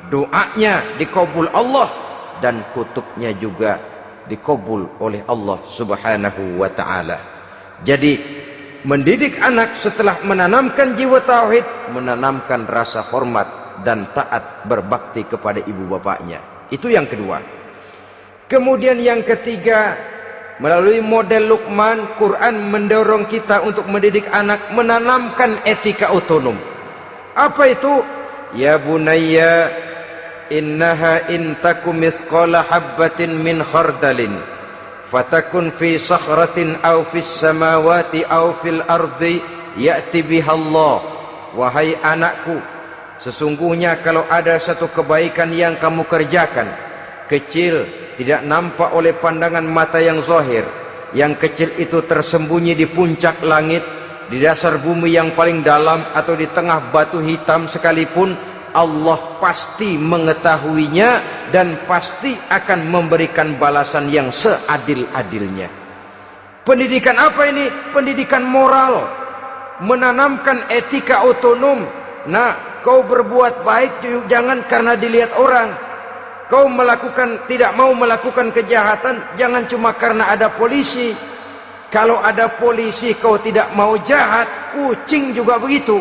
Doanya dikabul Allah dan kutubnya juga dikabul oleh Allah Subhanahu wa ta'ala. Jadi mendidik anak setelah menanamkan jiwa tauhid, menanamkan rasa hormat dan taat berbakti kepada ibu bapaknya. Itu yang kedua. Kemudian yang ketiga, melalui model Luqman, Quran mendorong kita untuk mendidik anak, menanamkan etika otonom. Apa itu? Ya bunayya innaha in takum mithqala habbatin min khardalin fatakun fi sakhratin aw fis samawati aw fil ardi ya'ti biha Allah. Wahai anakku, sesungguhnya kalau ada satu kebaikan yang kamu kerjakan, kecil, tidak nampak oleh pandangan mata yang zahir, yang kecil itu tersembunyi di puncak langit, di dasar bumi yang paling dalam, atau di tengah batu hitam sekalipun, Allah pasti mengetahuinya dan pasti akan memberikan balasan yang seadil-adilnya. Pendidikan apa ini? Pendidikan moral, menanamkan etika otonom. Nah, kau berbuat baik jangan karena dilihat orang. Kau tidak mau melakukan kejahatan jangan cuma karena ada polisi. Kalau ada polisi kau tidak mau jahat, kucing juga begitu.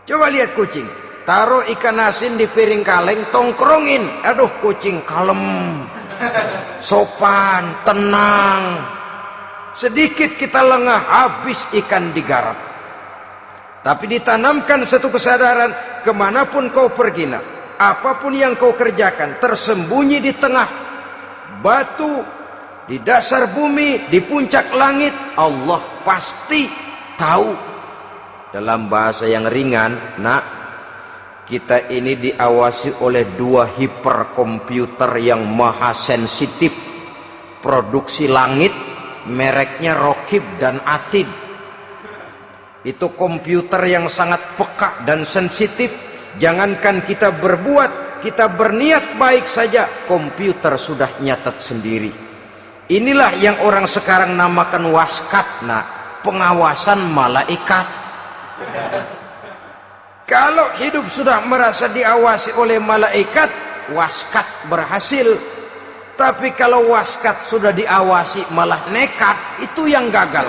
Coba lihat kucing, taruh ikan asin di piring kaleng, tongkrongin. Aduh, kucing kalem, sopan, tenang. Sedikit kita lengah, habis ikan digarap. Tapi ditanamkan satu kesadaran, kemanapun kau pergi, apapun yang kau kerjakan, tersembunyi di tengah batu, di dasar bumi, di puncak langit, Allah pasti tahu. Dalam bahasa yang ringan, kita ini diawasi oleh 2 hiperkomputer yang maha sensitif, produksi langit, mereknya Rokib dan Atid. Itu komputer yang sangat peka dan sensitif. Jangankan kita berbuat, kita berniat baik saja, komputer sudah nyatat sendiri. Inilah yang orang sekarang namakan waskat, pengawasan malaikat. Kalau hidup sudah merasa diawasi oleh malaikat, waskat berhasil. Tapi kalau waskat sudah diawasi malah nekat, itu yang gagal.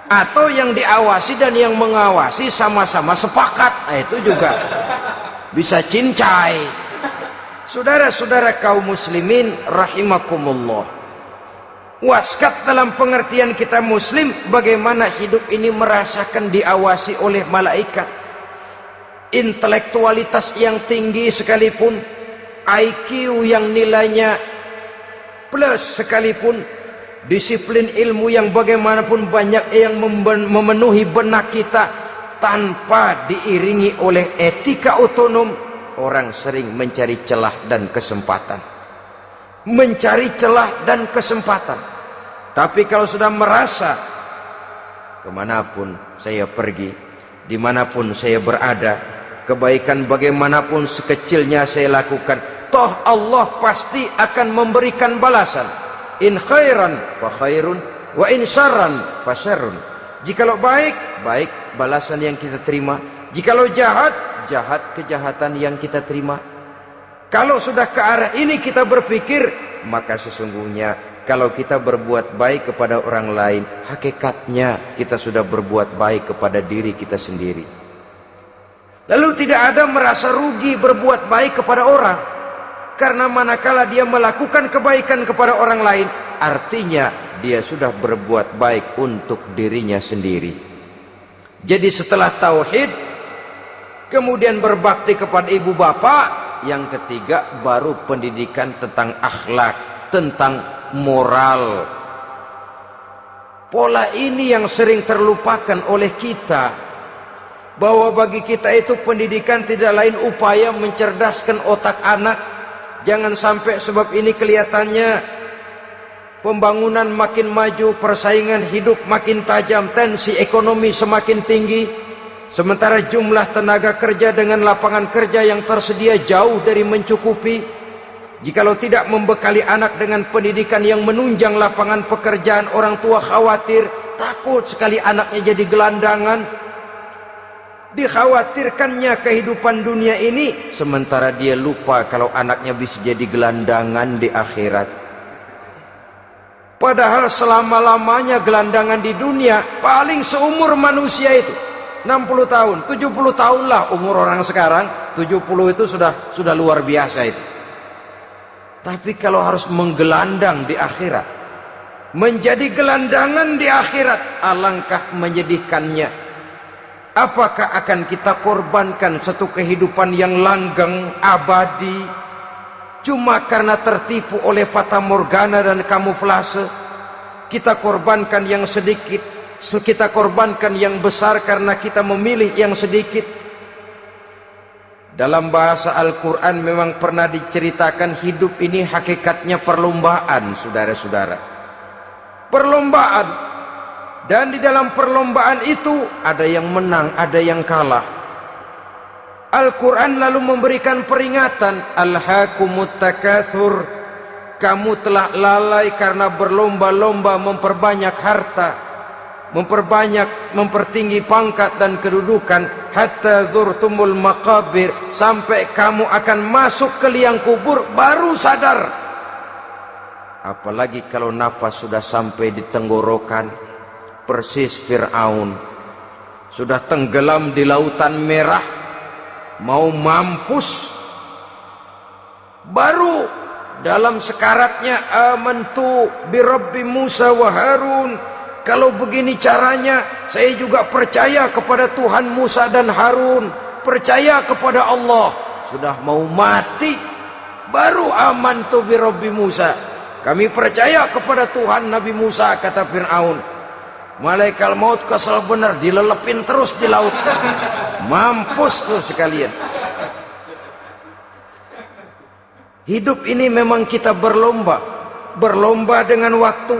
Atau yang diawasi dan yang mengawasi sama-sama sepakat, itu juga bisa cincai. Saudara-saudara kaum muslimin rahimakumullah, waskat dalam pengertian kita muslim, bagaimana hidup ini merasakan diawasi oleh malaikat. Intelektualitas yang tinggi sekalipun, IQ yang nilainya plus sekalipun, disiplin ilmu yang bagaimanapun banyak yang memenuhi benak kita, tanpa diiringi oleh etika otonom, orang sering mencari celah dan kesempatan. Mencari celah dan kesempatan. Tapi kalau sudah merasa, kemanapun saya pergi, dimanapun saya berada, kebaikan bagaimanapun sekecilnya saya lakukan, toh Allah pasti akan memberikan balasan. In khairan fa khairun, wa in syarran fa syarrun. Jikalau baik, baik balasan yang kita terima. Jikalau jahat, jahat kejahatan yang kita terima. Kalau sudah ke arah ini kita berpikir, maka sesungguhnya kalau kita berbuat baik kepada orang lain, hakikatnya kita sudah berbuat baik kepada diri kita sendiri. Lalu tidak ada merasa rugi berbuat baik kepada orang, karena manakala dia melakukan kebaikan kepada orang lain, artinya dia sudah berbuat baik untuk dirinya sendiri. Jadi setelah tauhid, kemudian berbakti kepada ibu bapak, yang ketiga baru pendidikan tentang akhlak, tentang moral. Pola ini yang sering terlupakan oleh kita, bahwa bagi kita itu pendidikan tidak lain upaya mencerdaskan otak anak. Jangan sampai sebab ini kelihatannya pembangunan makin maju, persaingan hidup makin tajam, tensi ekonomi semakin tinggi, sementara jumlah tenaga kerja dengan lapangan kerja yang tersedia jauh dari mencukupi. Jikalau tidak membekali anak dengan pendidikan yang menunjang lapangan pekerjaan, orang tua khawatir, takut sekali anaknya jadi gelandangan. Dikhawatirkannya kehidupan dunia ini, sementara dia lupa kalau anaknya bisa jadi gelandangan di akhirat. Padahal selama-lamanya gelandangan di dunia, paling seumur manusia itu 60 tahun, 70 tahun lah umur orang sekarang. 70 itu sudah luar biasa itu. Tapi kalau harus menggelandang di akhirat, menjadi gelandangan di akhirat, alangkah menyedihkannya. Apakah akan kita korbankan satu kehidupan yang langgeng, abadi, cuma karena tertipu oleh fata morgana dan kamuflase? Kita korbankan yang sedikit, kita korbankan yang besar karena kita memilih yang sedikit. Dalam bahasa Al-Quran memang pernah diceritakan hidup ini hakikatnya perlombaan, saudara-saudara. Perlombaan. Dan di dalam perlombaan itu ada yang menang, ada yang kalah. Al-Quran lalu memberikan peringatan, Alhaakumut takatsur, kamu telah lalai karena berlomba-lomba memperbanyak harta, mempertinggi pangkat dan kedudukan, hatta zurtumul maqabir, sampai kamu akan masuk ke liang kubur baru sadar. Apalagi kalau nafas sudah sampai di tenggorokan, persis Fir'aun sudah tenggelam di lautan merah, mau mampus, baru dalam sekaratnya amantu bi Rabbi Musa wa Harun. Kalau begini caranya, saya juga percaya kepada Tuhan Musa dan Harun, percaya kepada Allah. Sudah mau mati, baru amantu bi Rabbi Musa, kami percaya kepada Tuhan Nabi Musa, kata Fir'aun. Malaikat maut kesel benar, dilelepin terus di laut. Mampus tuh sekalian. Hidup ini memang kita berlomba. Berlomba dengan waktu,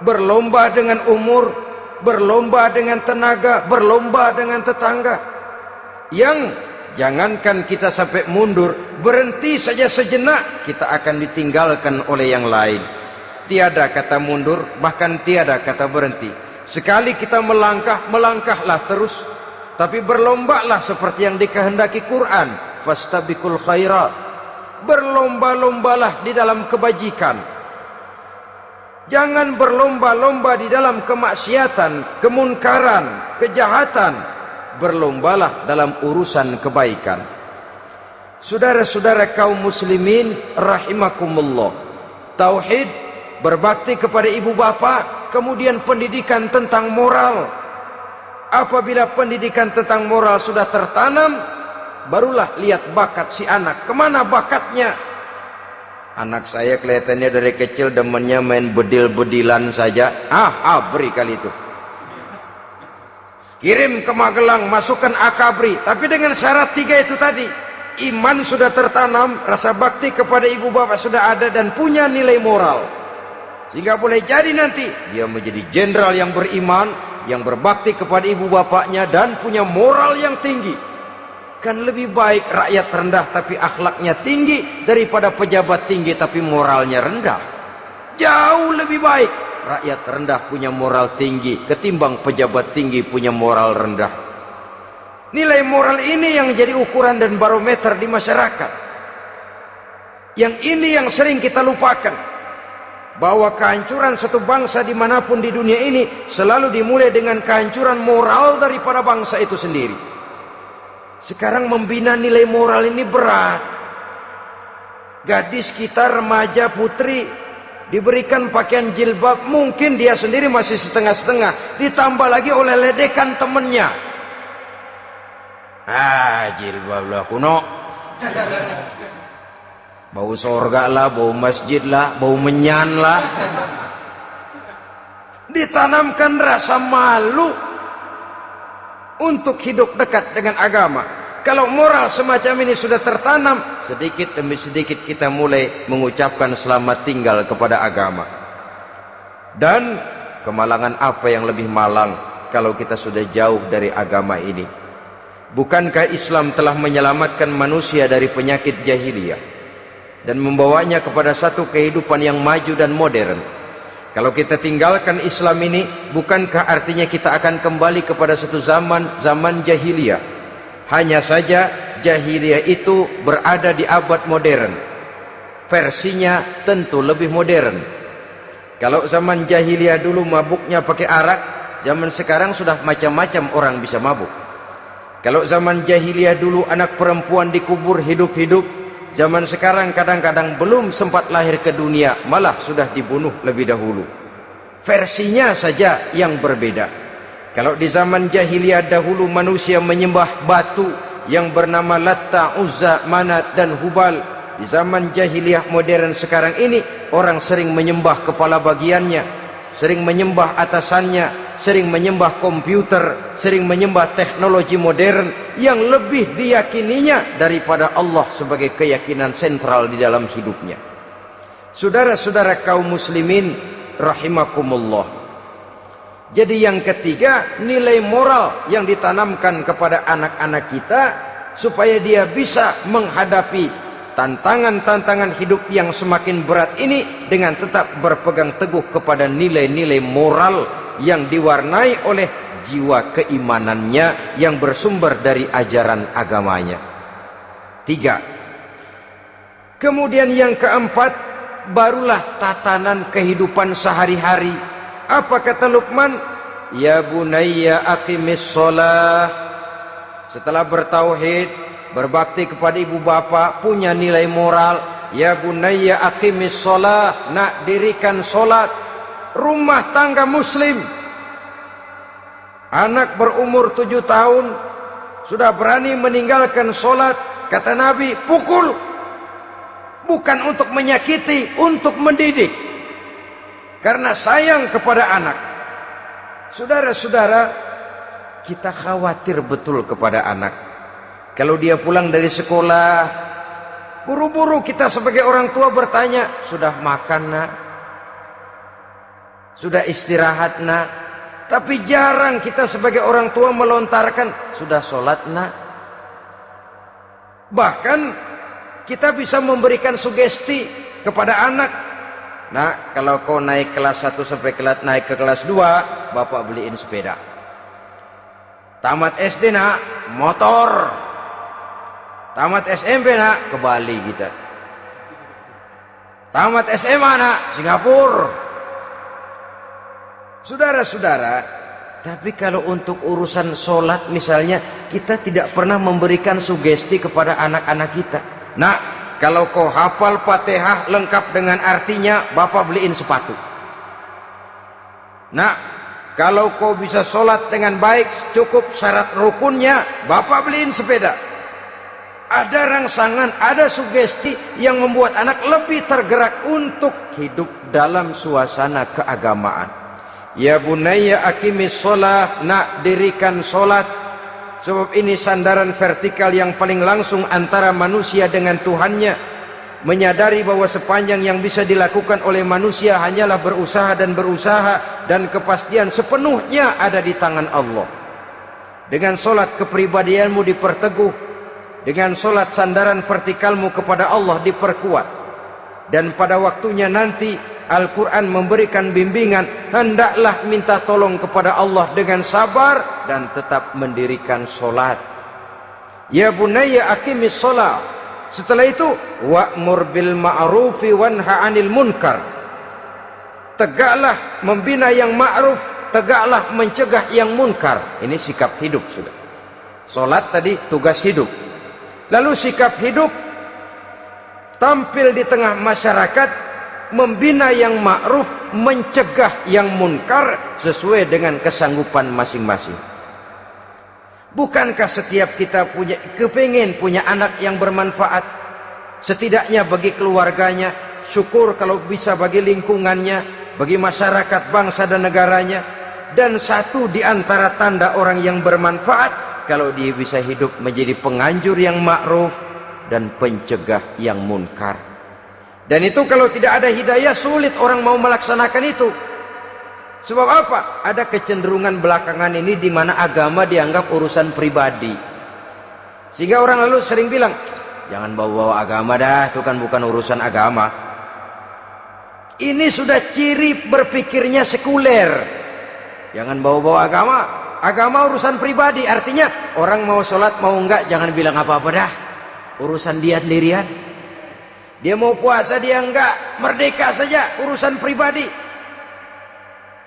berlomba dengan umur, berlomba dengan tenaga, berlomba dengan tetangga. Yang jangankan kita sampai mundur, berhenti saja sejenak, kita akan ditinggalkan oleh yang lain. Tiada kata mundur, bahkan tiada kata berhenti. Sekali kita melangkah, melangkahlah terus. Tapi berlombalah seperti yang dikehendaki Quran. Fastabiqul khairat. Berlomba-lombalah di dalam kebajikan. Jangan berlomba-lomba di dalam kemaksiatan, kemunkaran, kejahatan. Berlombalah dalam urusan kebaikan. Saudara-saudara kaum muslimin rahimakumullah. Tauhid, berbakti kepada ibu bapa, kemudian pendidikan tentang moral. Apabila pendidikan tentang moral sudah tertanam, barulah lihat bakat si anak. Kemana bakatnya? Anak saya kelihatannya dari kecil demennya main bedil-bedilan saja. Abri kali itu. Kirim ke Magelang, masukkan akabri. Tapi dengan syarat 3 itu tadi. Iman sudah tertanam, rasa bakti kepada ibu bapak sudah ada, dan punya nilai moral. Sehingga boleh jadi nanti dia menjadi jenderal yang beriman, yang berbakti kepada ibu bapaknya, dan punya moral yang tinggi. Kan lebih baik rakyat rendah tapi akhlaknya tinggi daripada pejabat tinggi tapi moralnya rendah. Jauh lebih baik rakyat rendah punya moral tinggi ketimbang pejabat tinggi punya moral rendah. Nilai moral ini yang jadi ukuran dan barometer di masyarakat. Yang ini yang sering kita lupakan, bahwa kehancuran satu bangsa dimanapun di dunia ini selalu dimulai dengan kehancuran moral daripada bangsa itu sendiri. Sekarang membina nilai moral ini berat. Gadis kita, remaja, putri diberikan pakaian jilbab, mungkin dia sendiri masih setengah-setengah, ditambah lagi oleh ledekan temennya. Jilbab lah kuno, bau sorga lah, bau masjid lah, bau menyan lah. Ditanamkan rasa malu untuk hidup dekat dengan agama. Kalau moral semacam ini sudah tertanam, sedikit demi sedikit kita mulai mengucapkan selamat tinggal kepada agama. Dan kemalangan apa yang lebih malang kalau kita sudah jauh dari agama ini? Bukankah Islam telah menyelamatkan manusia dari penyakit jahiliyah dan membawanya kepada satu kehidupan yang maju dan modern? Kalau kita tinggalkan Islam ini, bukankah artinya kita akan kembali kepada satu zaman jahiliyah? Hanya saja jahiliyah itu berada di abad modern. Versinya tentu lebih modern. Kalau zaman jahiliyah dulu mabuknya pakai arak, zaman sekarang sudah macam-macam orang bisa mabuk. Kalau zaman jahiliyah dulu anak perempuan dikubur hidup-hidup, zaman sekarang kadang-kadang belum sempat lahir ke dunia, malah sudah dibunuh lebih dahulu. Versinya saja yang berbeda. Kalau di zaman jahiliyah dahulu manusia menyembah batu yang bernama Latta, Uzza, Manat dan Hubal. Di zaman jahiliyah modern sekarang ini, orang sering menyembah kepala bagiannya, sering menyembah atasannya, sering menyembah komputer, sering menyembah teknologi modern yang lebih diyakininya daripada Allah sebagai keyakinan sentral di dalam hidupnya. Saudara-saudara kaum muslimin rahimakumullah. Jadi yang ketiga, nilai moral yang ditanamkan kepada anak-anak kita supaya dia bisa menghadapi tantangan-tantangan hidup yang semakin berat ini dengan tetap berpegang teguh kepada nilai-nilai moral yang diwarnai oleh jiwa keimanannya yang bersumber dari ajaran agamanya. 3. Kemudian yang keempat, barulah tatanan kehidupan sehari-hari. Apa kata Luqman? Ya bunayya aqimis shalah. Setelah bertauhid, berbakti kepada ibu bapa, punya nilai moral. Ya bunayya aqimis shalah, nak dirikan solat. Rumah tangga muslim. Anak berumur 7 tahun sudah berani meninggalkan solat, kata Nabi, pukul. Bukan untuk menyakiti, untuk mendidik. Karena sayang kepada anak. Saudara-saudara, kita khawatir betul kepada anak. Kalau dia pulang dari sekolah, buru-buru kita sebagai orang tua bertanya, sudah makan nak? Sudah istirahat nak? Tapi jarang kita sebagai orang tua melontarkan, sudah sholat nak? Bahkan kita bisa memberikan sugesti kepada anak. Nah, kalau kau naik kelas 1 sampai naik ke kelas 2, bapak beliin sepeda. Tamat SD nak, motor. Tamat SMP nak, ke Bali kita. Tamat SMA nak, Singapura. Saudara-saudara, tapi kalau untuk urusan sholat misalnya, kita tidak pernah memberikan sugesti kepada anak-anak kita. Nah, kalau kau hafal Fatihah lengkap dengan artinya, bapak beliin sepatu. Nah, kalau kau bisa sholat dengan baik, cukup syarat rukunnya, bapak beliin sepeda. Ada rangsangan, ada sugesti yang membuat anak lebih tergerak untuk hidup dalam suasana keagamaan. Ya bunayya aqimis sholat, nak dirikan sholat. Sebab ini sandaran vertikal yang paling langsung antara manusia dengan Tuhannya. Menyadari bahwa sepanjang yang bisa dilakukan oleh manusia hanyalah berusaha, dan kepastian sepenuhnya ada di tangan Allah. Dengan solat kepribadianmu diperteguh, dengan solat sandaran vertikalmu kepada Allah diperkuat. Dan pada waktunya nanti Al-Quran memberikan bimbingan, hendaklah minta tolong kepada Allah dengan sabar dan tetap mendirikan solat. Ya bunayya aqimis sholat. Setelah itu, wa'mur bil ma'rufi wanha 'anil munkar. Tegaklah membina yang ma'ruf, tegaklah mencegah yang munkar. Ini sikap hidup sudah. Solat tadi tugas hidup. Lalu sikap hidup tampil di tengah masyarakat, membina yang ma'ruf, mencegah yang munkar sesuai dengan kesanggupan masing-masing. Bukankah setiap kita kepingin punya anak yang bermanfaat, setidaknya bagi keluarganya, syukur kalau bisa bagi lingkungannya, bagi masyarakat, bangsa dan negaranya. Dan satu di antara tanda orang yang bermanfaat, kalau dia bisa hidup menjadi penganjur yang ma'ruf dan pencegah yang munkar. Dan itu kalau tidak ada hidayah, sulit orang mau melaksanakan itu. Sebab apa? Ada kecenderungan belakangan ini di mana agama dianggap urusan pribadi. Sehingga orang lalu sering bilang, jangan bawa-bawa agama dah, itu kan bukan urusan agama. Ini sudah ciri berpikirnya sekuler. Jangan bawa-bawa agama. Agama urusan pribadi, artinya orang mau sholat mau enggak, jangan bilang apa-apa dah. Urusan dia sendirian. Dia mau puasa dia enggak, merdeka saja, urusan pribadi.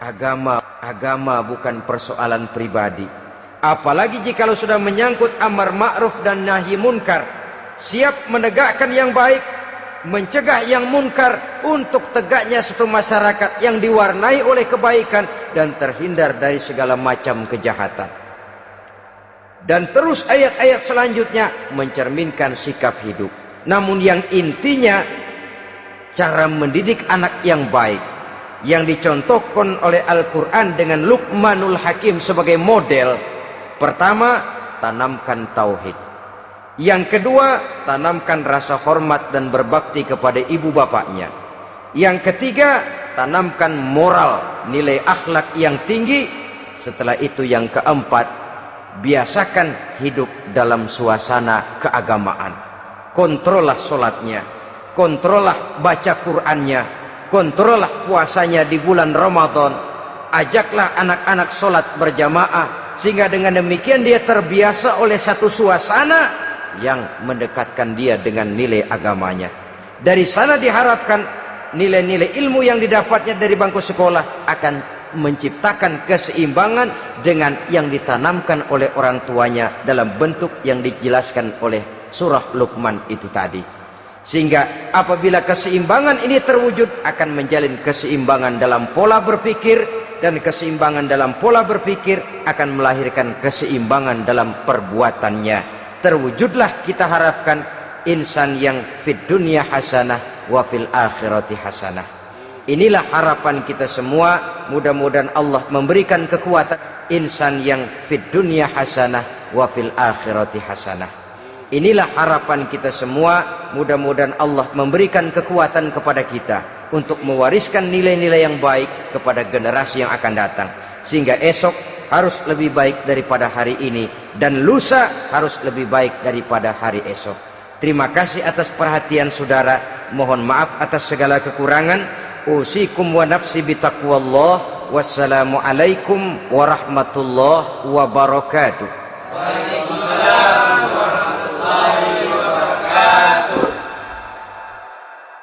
Agama bukan persoalan pribadi. Apalagi jika sudah menyangkut amar ma'ruf dan nahi munkar. Siap menegakkan yang baik, mencegah yang munkar, untuk tegaknya satu masyarakat yang diwarnai oleh kebaikan dan terhindar dari segala macam kejahatan. Dan terus ayat-ayat selanjutnya mencerminkan sikap hidup. Namun yang intinya, cara mendidik anak yang baik yang dicontohkan oleh Al-Quran dengan Luqmanul Hakim sebagai model. Pertama, tanamkan tauhid. Yang kedua, tanamkan rasa hormat dan berbakti kepada ibu bapaknya. Yang ketiga, tanamkan moral, nilai akhlak yang tinggi. Setelah itu yang keempat, biasakan hidup dalam suasana keagamaan. Kontrollah sholatnya, kontrollah baca Qur'annya, kontrollah puasanya di bulan Ramadan. Ajaklah anak-anak sholat berjamaah, sehingga dengan demikian dia terbiasa oleh satu suasana yang mendekatkan dia dengan nilai agamanya. Dari sana diharapkan nilai-nilai ilmu yang didapatnya dari bangku sekolah akan menciptakan keseimbangan dengan yang ditanamkan oleh orang tuanya dalam bentuk yang dijelaskan oleh surah Luqman itu tadi. Sehingga apabila keseimbangan ini terwujud, akan menjalin keseimbangan dalam pola berpikir, dan keseimbangan dalam pola berpikir akan melahirkan keseimbangan dalam perbuatannya. Terwujudlah kita harapkan insan yang fid dunya hasanah wa fil akhirati hasanah. Inilah harapan kita semua. Mudah-mudahan Allah memberikan kekuatan insan yang fid dunya hasanah wa fil akhirati hasanah. Inilah harapan kita semua. Mudah-mudahan Allah memberikan kekuatan kepada kita untuk mewariskan nilai-nilai yang baik kepada generasi yang akan datang, sehingga esok harus lebih baik daripada hari ini, dan lusa harus lebih baik daripada hari esok. Terima kasih atas perhatian saudara. Mohon maaf atas segala kekurangan. Usikum wa nafsi bitaqwallah. Wassalamualaikum warahmatullahi wabarakatuh.